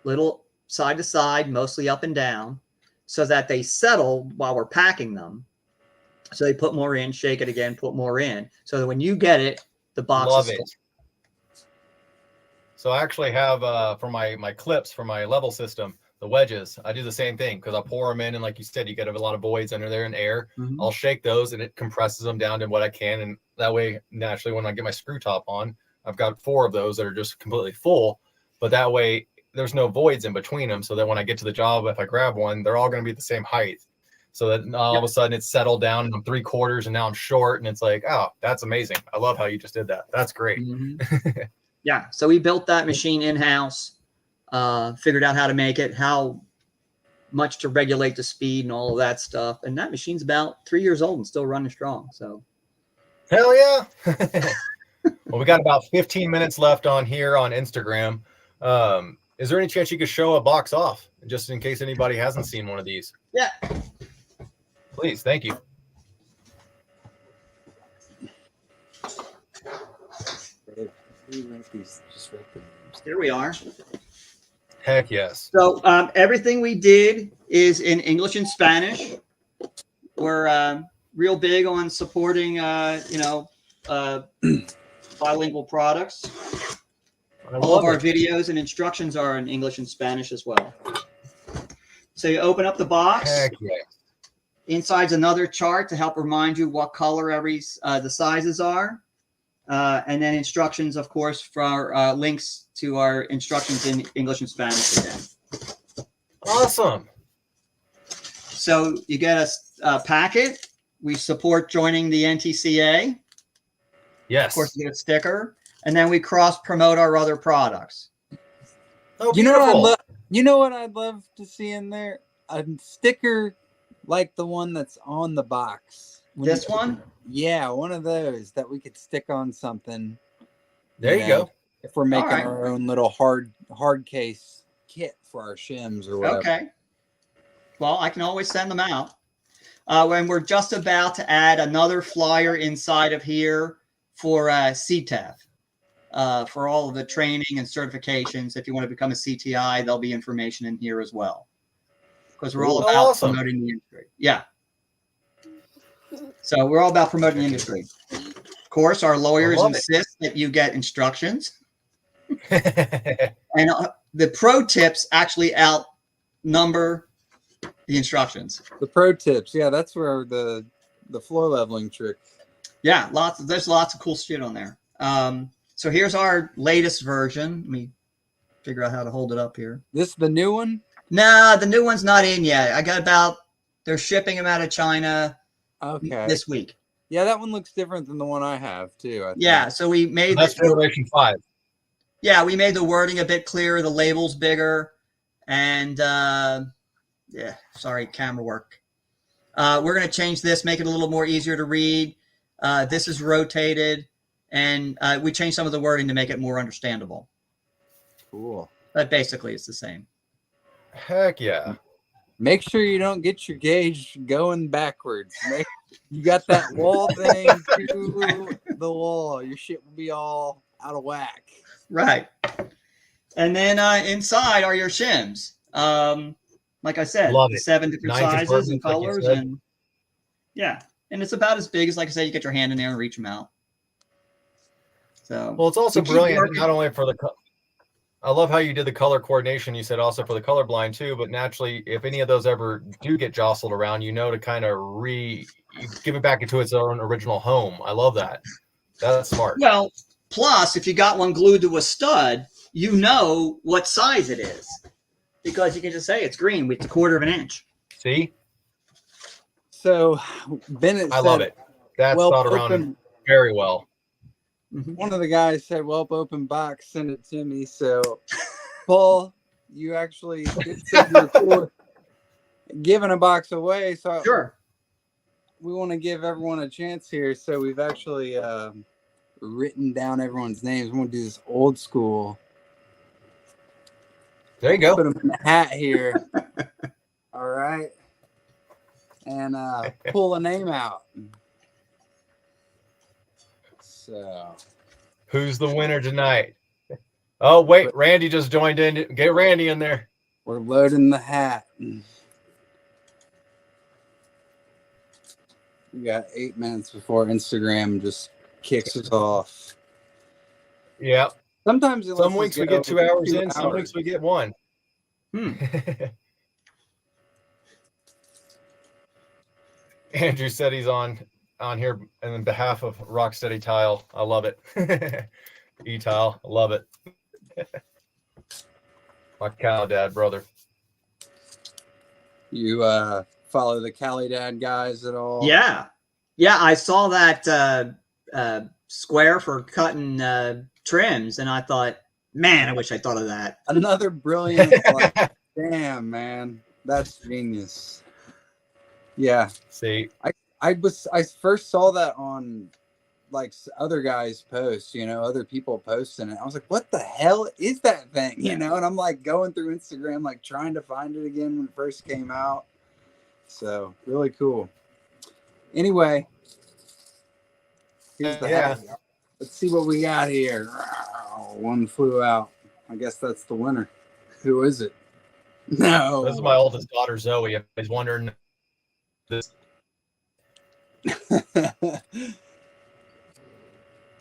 little side to side, mostly up and down, so that they settle while we're packing them. So they put more in, shake it again, put more in. So that when you get it, the box is full. So I actually have for my clips for my level system, the wedges. I do the same thing because I pour them in, and like you said, you get a lot of voids under there in air. Mhm. I'll shake those, and it compresses them down to what I can, and that way, naturally, when I get my screw top on, I've got 4 of those that are just completely full. But that way, there's no voids in between them, so that when I get to the job, if I grab one, they're all going to be the same height. So that all of a sudden it's settled down, and I'm 3/4, and now I'm short, and it's like, oh, that's amazing. I love how you just did that. That's great. Mm-hmm. Yeah. So we built that machine in-house, figured out how to make it, how much to regulate the speed and all of that stuff. And that machine's about 3 years old and still running strong. So hell yeah. Well, we got about 15 minutes left on here on Instagram. Is there any chance you could show a box off just in case anybody hasn't seen one of these? yeah. Please. Thank you. Here we are. Heck yes. So everything we did is in English and Spanish. We're real big on supporting, bilingual products. All of our videos and instructions are in English and Spanish as well. So you open up the box. Heck yeah. Inside's another chart to help remind you what color the sizes are. And then instructions, of course, for links to our instructions in English and Spanish again. Awesome. So you get a packet. We support joining the NTCA. Yes. Of course, you get a sticker. And then we cross-promote our other products. Oh, You know what I'd love to see in there? A sticker like the one that's on the box. This one? Yeah, one of those that we could stick on something. There you go. If we're making right. our own little hard case kit for our shims or whatever. Okay. Well, I can always send them out. When we're just about to add another flyer inside of here for CTEF. For all of the training and certifications. If you want to become a CTI, there'll be information in here as well. Because we're all about promoting the industry. Yeah. So we're all about promoting the industry. Of course, our lawyers insist that you get instructions. And the pro tips actually outnumber the instructions. The pro tips. Yeah, that's where the floor leveling trick. Yeah, there's lots of cool shit on there. So here's our latest version. Let me figure out how to hold it up here. This the new one? Nah, the new one's not in yet. They're shipping them out of China this week. Yeah, that one looks different than the one I have too. I think. Yeah, so we made that's generation 5. Yeah, we made the wording a bit clearer, the labels bigger, and sorry, camera work. We're going to change this, make it a little more easier to read. This is rotated, and we changed some of the wording to make it more understandable. Cool. But basically, it's the same. Heck yeah. Make sure you don't get your gauge going backwards. You got that wall thing to the wall. Your shit will be all out of whack. Right. And then inside are your shims. Like I said, 7 different sizes and colors. And yeah. And it's about as big as, like I said, you get your hand in there and reach them out. So, well, it's also brilliant, not only for I love how you did the color coordination. You said also for the colorblind too, but naturally, if any of those ever do get jostled around, to kind of give it back into its own original home. I love that. That's smart. Well, plus, if you got one glued to a stud, you know what size it is because you can just say it's green with a 1/4 inch. See? So, Bennett I love it. That's thought around very well. One of the guys said, "Well, open box, send it to me." So, Paul, you actually did say you were giving a box away. So, sure, we want to give everyone a chance here. So, we've actually written down everyone's names. We're going to do this old school. There you go. Put them in the hat here. All right, and pull a name out. So, who's the winner tonight? Oh, wait, Randy just joined in. Get Randy in there. We're loading the hat. We got 8 minutes before Instagram just kicks us off. Yeah. Sometimes it Some lets us weeks we go get 2 hours 2 in, some weeks we get 1. Andrew said he's on here in behalf of Rocksteady Tile. I love it. E-Tile, I love it. My cow dad brother. You follow the Cali Dad guys at all? Yeah. I saw that square for cutting trims, and I thought, man, I wish I thought of that. Another brilliant. Like, damn, man, that's genius. Yeah. See, I first saw that on like other guys' posts, other people posting it. I was like, what the hell is that thing? And I'm like going through Instagram, like trying to find it again when it first came out. So really cool. Anyway, here's the hat. Let's see what we got here. One flew out. I guess that's the winner. Who is it? No. This is my oldest daughter, Zoe. If he's wondering this.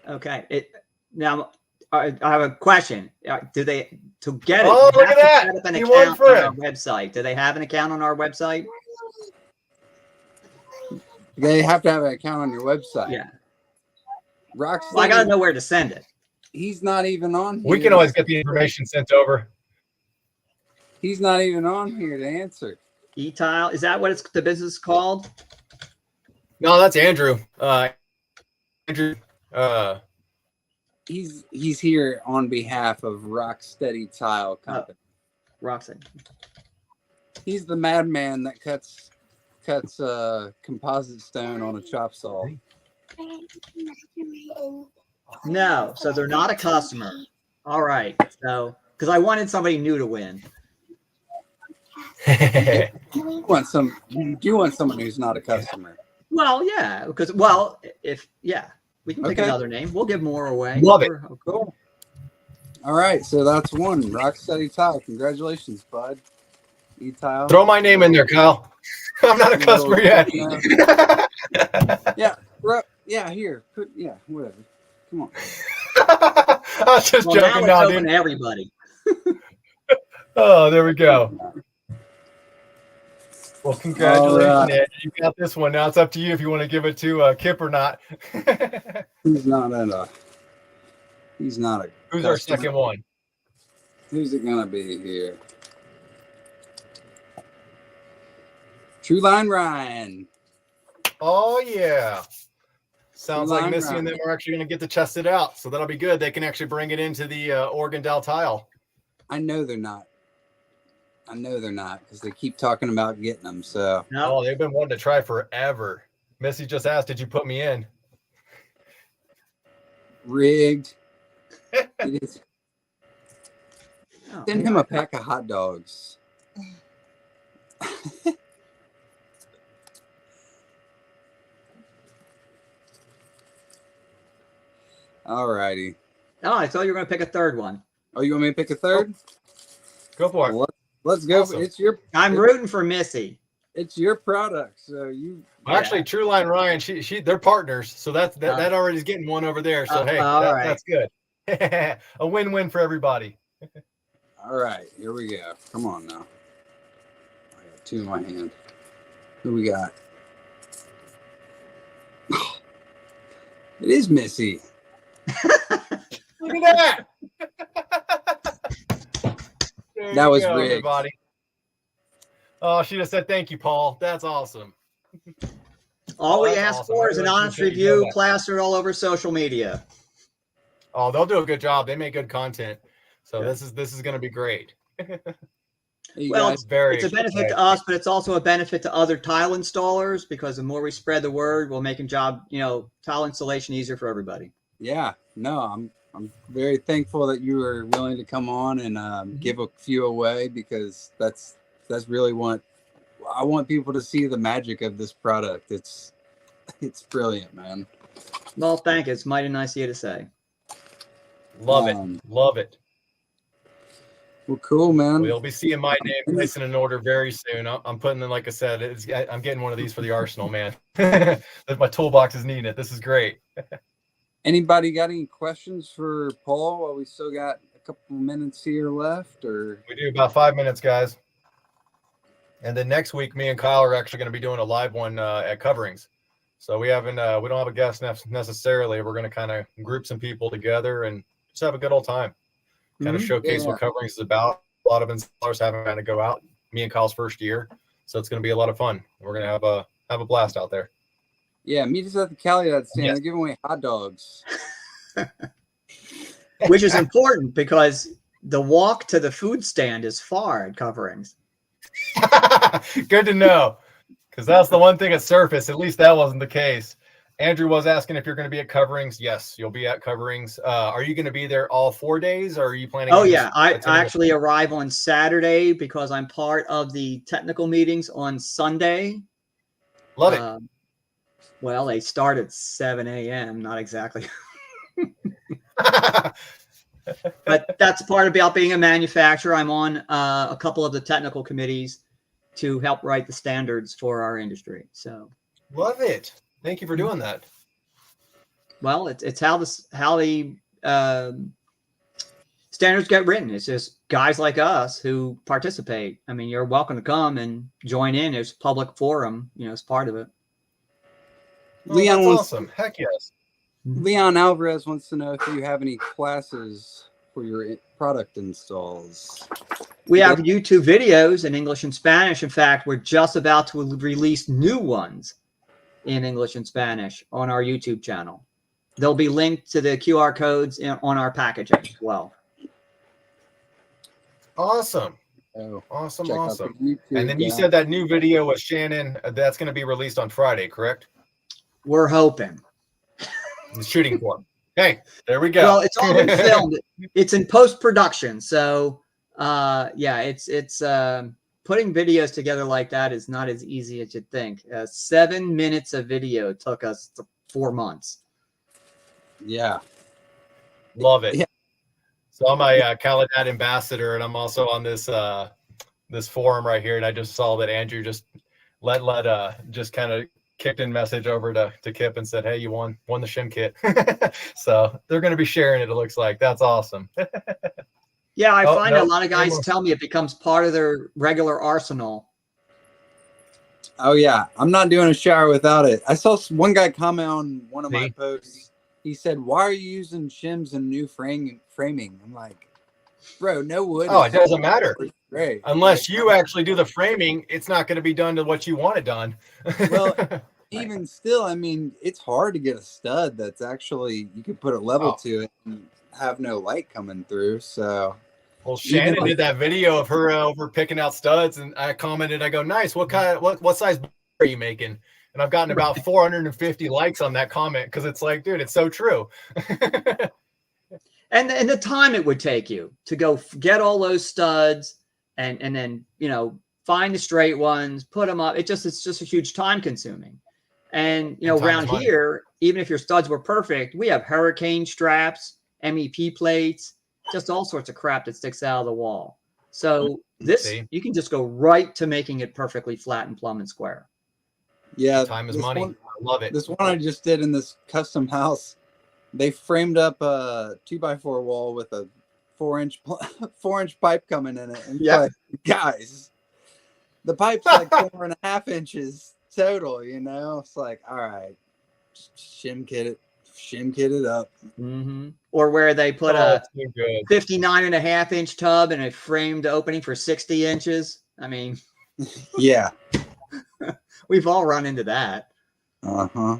Okay. Now I have a question. Do they get it? Oh, look at that! Set up an He account won for on it. our website. Do they have an account on our website? They have to have an account on your website. Yeah. Rocksteady, Well, I gotta know where to send it. He's not even on here. We can always get the information sent over. He's not even on here to answer. E-Tile, is that what the business is called? No, that's Andrew. Andrew. He's here on behalf of Rocksteady Tile Company. Roxanne. He's the madman that cuts composite stone on a chop saw. No, so they're not a customer. All right. So, because I wanted somebody new to win. You want someone who's not a customer. Well, yeah, because we can pick another name. We'll give more away. Love it. Cool. All right, so that's one. Rocksteady Tile. Congratulations, bud. E-Tile. Throw my name in there, Kyle. I'm not a customer yet. Yeah, here. Whatever. Come on. I was just joking now, open dude. to everybody. Oh, there we go. Well, congratulations, Ed. You got this one. Now it's up to you if you want to give it to Kip or not. He's not a. Who's customer. our second one? Who's it gonna be here? True Line Ryan. Oh yeah. Sounds like Missy Ryan. and them are actually going to get to test it out, so that'll be good. They can actually bring it into the Oregon Dow Tile. I know they're not because they keep talking about getting them. So Oh, they've been wanting to try forever. Missy just asked, "Did you put me in?" rigged. Oh, Send him a pack of hot dogs. All righty. Oh, I thought you were going to pick a third one. Oh, you want me to pick a third? Go for it. Well, let's go. Awesome. I'm rooting for Missy. It's your product, so you. Well, actually, True Line Ryan, they're partners, so that already is getting one over there. So hey, that's good. A win-win for everybody. All right, here we go. Come on now. I got two in my hand. Who we got? It is Missy. Look at that. That was rigged. everybody. Oh, she just said thank you, Paul. That's awesome. All we that's ask awesome. for I is an really honest appreciate you review, doing that. plastered all over social media. Oh, they'll do a good job. They make good content. So this is going to be great. Hey, Well, guys. it's a benefit to us, but it's also a benefit to other tile installers because the more we spread the word, we'll make tile installation easier for everybody. Yeah, no, I'm very thankful that you were willing to come on and give a few away because that's really what I want people to see, the magic of this product. It's brilliant, man. Well, thank you. It's mighty nice of you to say. Love it. Love it. Well, cool, man. We'll be seeing my name placed in an order very soon. I'm putting in, like I said, I'm getting one of these for the arsenal, man. My toolbox is needing it. This is great. Anybody got any questions for Paul while we still got a couple minutes here left? Or We do about 5 minutes, guys. And then next week, me and Kyle are actually going to be doing a live one at Coverings. So we don't have a guest necessarily. We're going to kind of group some people together and just have a good old time. Kind of showcase what Coverings is about. A lot of installers haven't had to go out. Me and Kyle's first year, so it's going to be a lot of fun. We're going to have a blast out there. Yeah, meet us at the Calumet stand. Yes. They're giving away hot dogs. Which is important because the walk to the food stand is far at Coverings. Good to know, because that's the one thing at Surface. At least that wasn't the case. Andrew was asking if you're going to be at Coverings. Yes, you'll be at Coverings. Are you going to be there all 4 days, or are you planning? Oh, yeah. I actually arrive on Saturday because I'm part of the technical meetings on Sunday. Love it. Well, they start at 7 a.m. Not exactly. But that's part about being a manufacturer. I'm on a couple of the technical committees to help write the standards for our industry. So love it. Thank you for doing that. Well, it's how the standards get written. It's just guys like us who participate. I mean, you're welcome to come and join in. There's public forum, as part of it. Oh, Leon wants, awesome. Heck yes. Leon Alvarez wants to know if you have any classes for your product installs. We have YouTube videos in English and Spanish. In fact, we're just about to release new ones in English and Spanish on our YouTube channel. They'll be linked to the QR codes on our packaging as well. Awesome. Awesome. And then you said that new video with Shannon, that's going to be released on Friday, correct? We're hoping. The shooting for. Hey, there we go. Well, it's all been filmed. It's in post-production. So, yeah, it's putting videos together like that is not as easy as you'd think. 7 minutes of video took us 4 months. Yeah. Love it. Yeah. So I'm a Calumet ambassador, and I'm also on this this forum right here, and I just saw that Andrew just just kind of kicked in message over to Kip and said, hey, you won the shim kit. So they're going to be sharing it, it looks like. That's awesome. Yeah, I find a lot of guys tell me it becomes part of their regular arsenal. Oh, yeah. I'm not doing a shower without it. I saw one guy comment on one of my posts. He said, why are you using shims and new framing? I'm like, bro, no wood. Oh, it doesn't matter. Great. Unless you actually do the framing, it's not going to be done to what you want it done. Well, even still, I mean, it's hard to get a stud that's actually, you could put a level to it and have no light coming through. So, well, Shannon did that video of her over picking out studs, and I commented, I go, nice. What size are you making? And I've gotten about 450 likes on that comment because it's like, dude, it's so true. And the time it would take you to go get all those studs and then, find the straight ones, put them up. It's just a huge time consuming. And, around here, even if your studs were perfect, we have hurricane straps, MEP plates, just all sorts of crap that sticks out of the wall. So you can just go right to making it perfectly flat and plumb and square. Yeah. Time is money. I love it. This one I just did in this custom house, they framed up a 2x4 wall with a 4-inch pipe coming in it. And like, guys, the pipe's like 4.5 inches total, It's like, all right, just shim kit it up. Mm-hmm. Or where they put a 59.5 inch tub and a framed opening for 60 inches. I mean, yeah. We've all run into that. Uh-huh.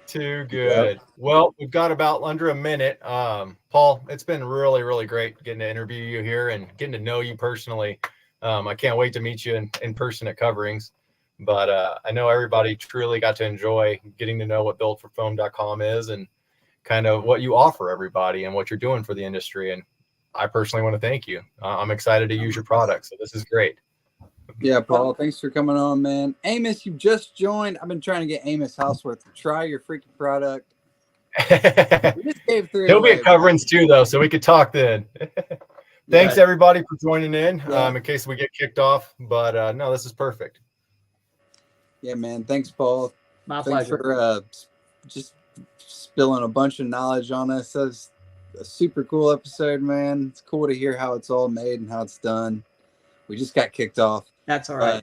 Too good. Yep. Well, we've got about under a minute. Paul, it's been really, really great getting to interview you here and getting to know you personally. I can't wait to meet you in person at Coverings. But I know everybody truly got to enjoy getting to know what builtforfoam.com is and kind of what you offer everybody and what you're doing for the industry. And I personally want to thank you. I'm excited to use your product. So this is great. Yeah, Paul, thanks for coming on, man. Amos, you just joined. I've been trying to get Amos Houseworth to try your freaking product. He'll be at Coverings too, though, so we could talk then. Thanks, everybody, for joining in in case we get kicked off. But no, this is perfect. Yeah, man. Thanks, Paul. My pleasure. For just spilling a bunch of knowledge on us. That was a super cool episode, man. It's cool to hear how it's all made and how it's done. We just got kicked off. That's all right.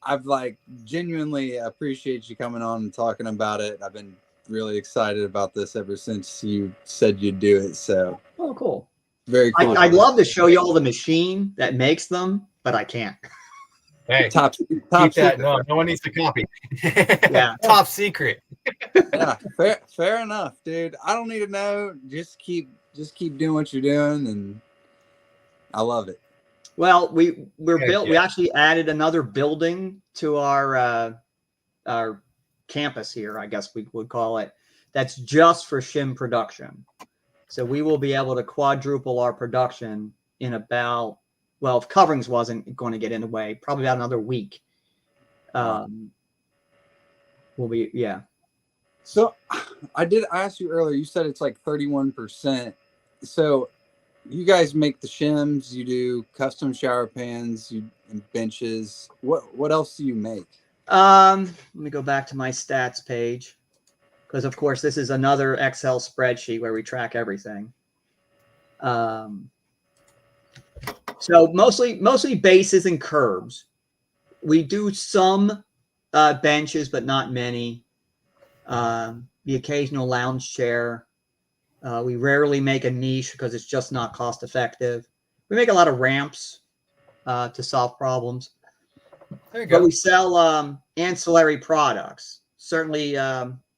I've like genuinely appreciate you coming on and talking about it. I've been really excited about this ever since you said you'd do it. So, oh, cool. Very cool. I'd love to show you all the machine that makes them, but I can't. Hey, top keep that. secret. No one needs to copy. Yeah. Top secret. Yeah, fair enough, dude. I don't need to know. Just keep doing what you're doing, and I love it. Well, we're built. Yeah. We actually added another building to our campus here, I guess we would call it. That's just for shim production. So we will be able to quadruple our production in about, well, if coverings wasn't going to get in the way, probably about another week. We'll be, yeah. So I ask you earlier, you said it's like 31%. So you guys make the shims, you do custom shower pans, and benches. What else do you make? Let me go back to my stats page, because of course this is another Excel spreadsheet where we track everything. So mostly bases and curbs. We do some benches, but not many. The occasional lounge chair. We rarely make a niche because it's just not cost effective. We make a lot of ramps to solve problems. There you go. But we sell ancillary products. Certainly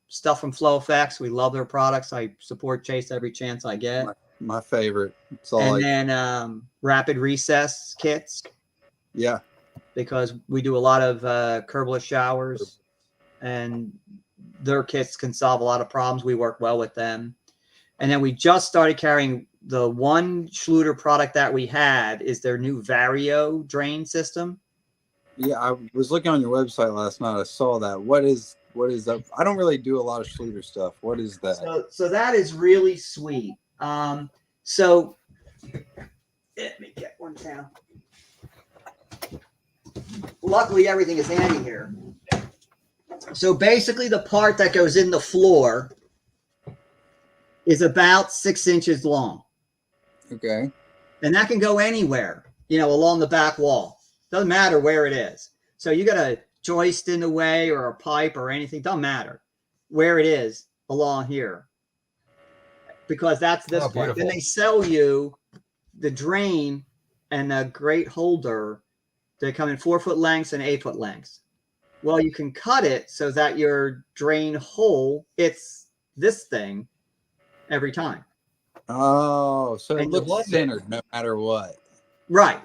stuff from Flow Effects. We love their products. I support Chase every chance I get. My favorite. It's all and then rapid recess kits. Yeah. Because we do a lot of curbless showers, and their kits can solve a lot of problems. We work well with them. And then we just started carrying the one Schluter product that we had is their new Vario drain system. Yeah, I was looking on your website last night. I saw that. What is that? I don't really do a lot of Schluter stuff. What is that? So that is really sweet. So let me get one down. Luckily, everything is handy here. So basically, the part that goes in the floor is about 6 inches long. Okay. And that can go anywhere, along the back wall. Doesn't matter where it is. So you got a joist in the way or a pipe or anything. Doesn't matter where it is along here. Because that's this part. Beautiful. Then they sell you the drain and a grate holder. They come in 4-foot lengths and 8-foot lengths. Well, you can cut it so that your drain hole hits this thing every time. Oh, so And it looks centered no matter what. Right.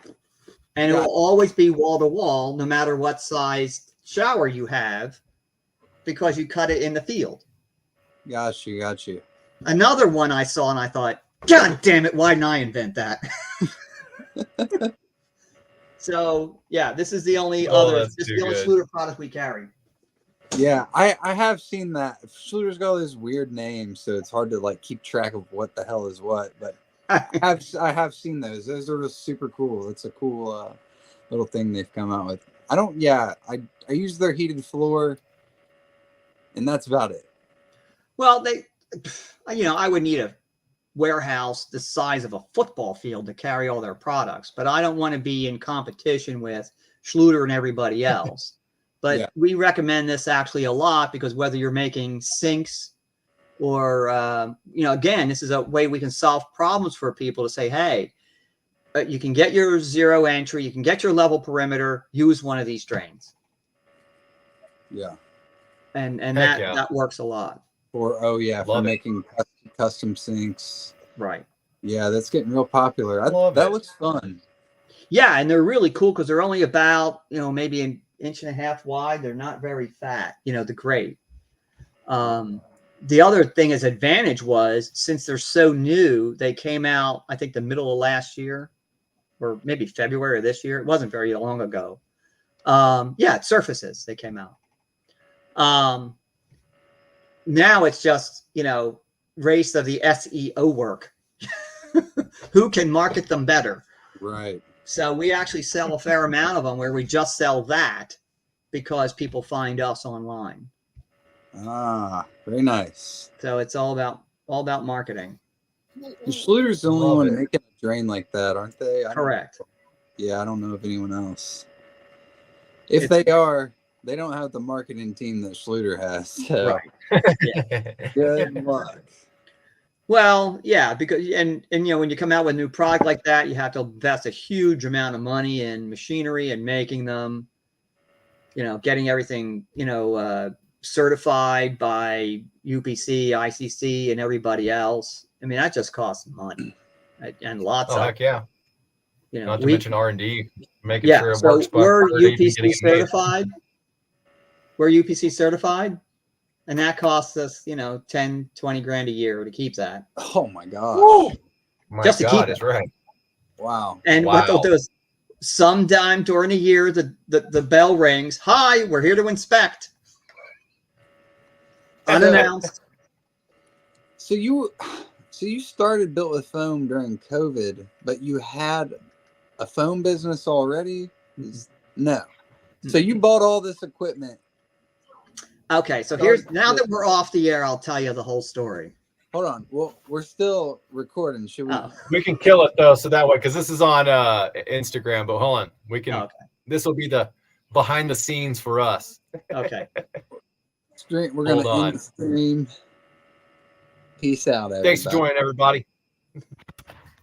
And it will always be wall to wall, no matter what size shower you have, because you cut it in the field. Got you. Another one I saw and I thought, God damn it, why didn't I invent that? So yeah, this is the only Schluter product we carry. Yeah, I have seen that. Schluter's got this weird name, so it's hard to like keep track of what the hell is what. But I have seen those. Those are just super cool. It's a cool little thing they've come out with. I use their heated floor, and that's about it. Well, I would need a warehouse the size of a football field to carry all their products, but I don't want to be in competition with Schluter and everybody else. But we recommend this actually a lot because whether you're making sinks or, again, this is a way we can solve problems for people to say, hey, you can get your zero entry, you can get your level perimeter, use one of these drains. Yeah. And that works a lot. For making custom sinks. Right. Yeah, that's getting real popular. That looks fun. Yeah, and they're really cool because they're only about, maybe an inch and a half wide. They're not very fat, the grate. The other thing as advantage was, since they're so new, they came out, I think, the middle of last year or maybe February of this year. It wasn't very long ago. Surfaces, they came out. Now it's just, race of the SEO work. Who can market them better? Right. So we actually sell a fair amount of them where we just sell that because people find us online. Ah, very nice. So it's all about marketing. And Schluter's the only Love one it. making a drain like that, aren't they? Correct. Yeah, I don't know of anyone else. If they are, they don't have the marketing team that Schluter has. So Right. good luck. Well, yeah, because and when you come out with a new product like that, you have to invest a huge amount of money in machinery and making them, getting everything, certified by UPC, ICC, and everybody else. I mean, that just costs money, right? And lots Oh, of, heck yeah. Not to we, mention R&D, making yeah. sure it So works. we're prior to even UPC getting it made. certified. We're UPC certified, and that costs us, 10, 20 grand a year to keep that. Oh my gosh. Woo! My Just to keep God, it. it's right. Wow. And what they'll do is sometime during the year, the bell rings. Hi, we're here to inspect. Unannounced. So you started Built with Foam during COVID, but you had a foam business already? No. So you bought all this equipment. Okay, so now that we're off the air, I'll tell you the whole story. Hold on. Well, we're still recording. Should we? Oh. We can kill it though, so that way, because this is on Instagram. But hold on, we can. Okay. This will be the behind the scenes for us. Okay. We're going to end the stream. Peace out, everybody. Thanks for joining, everybody.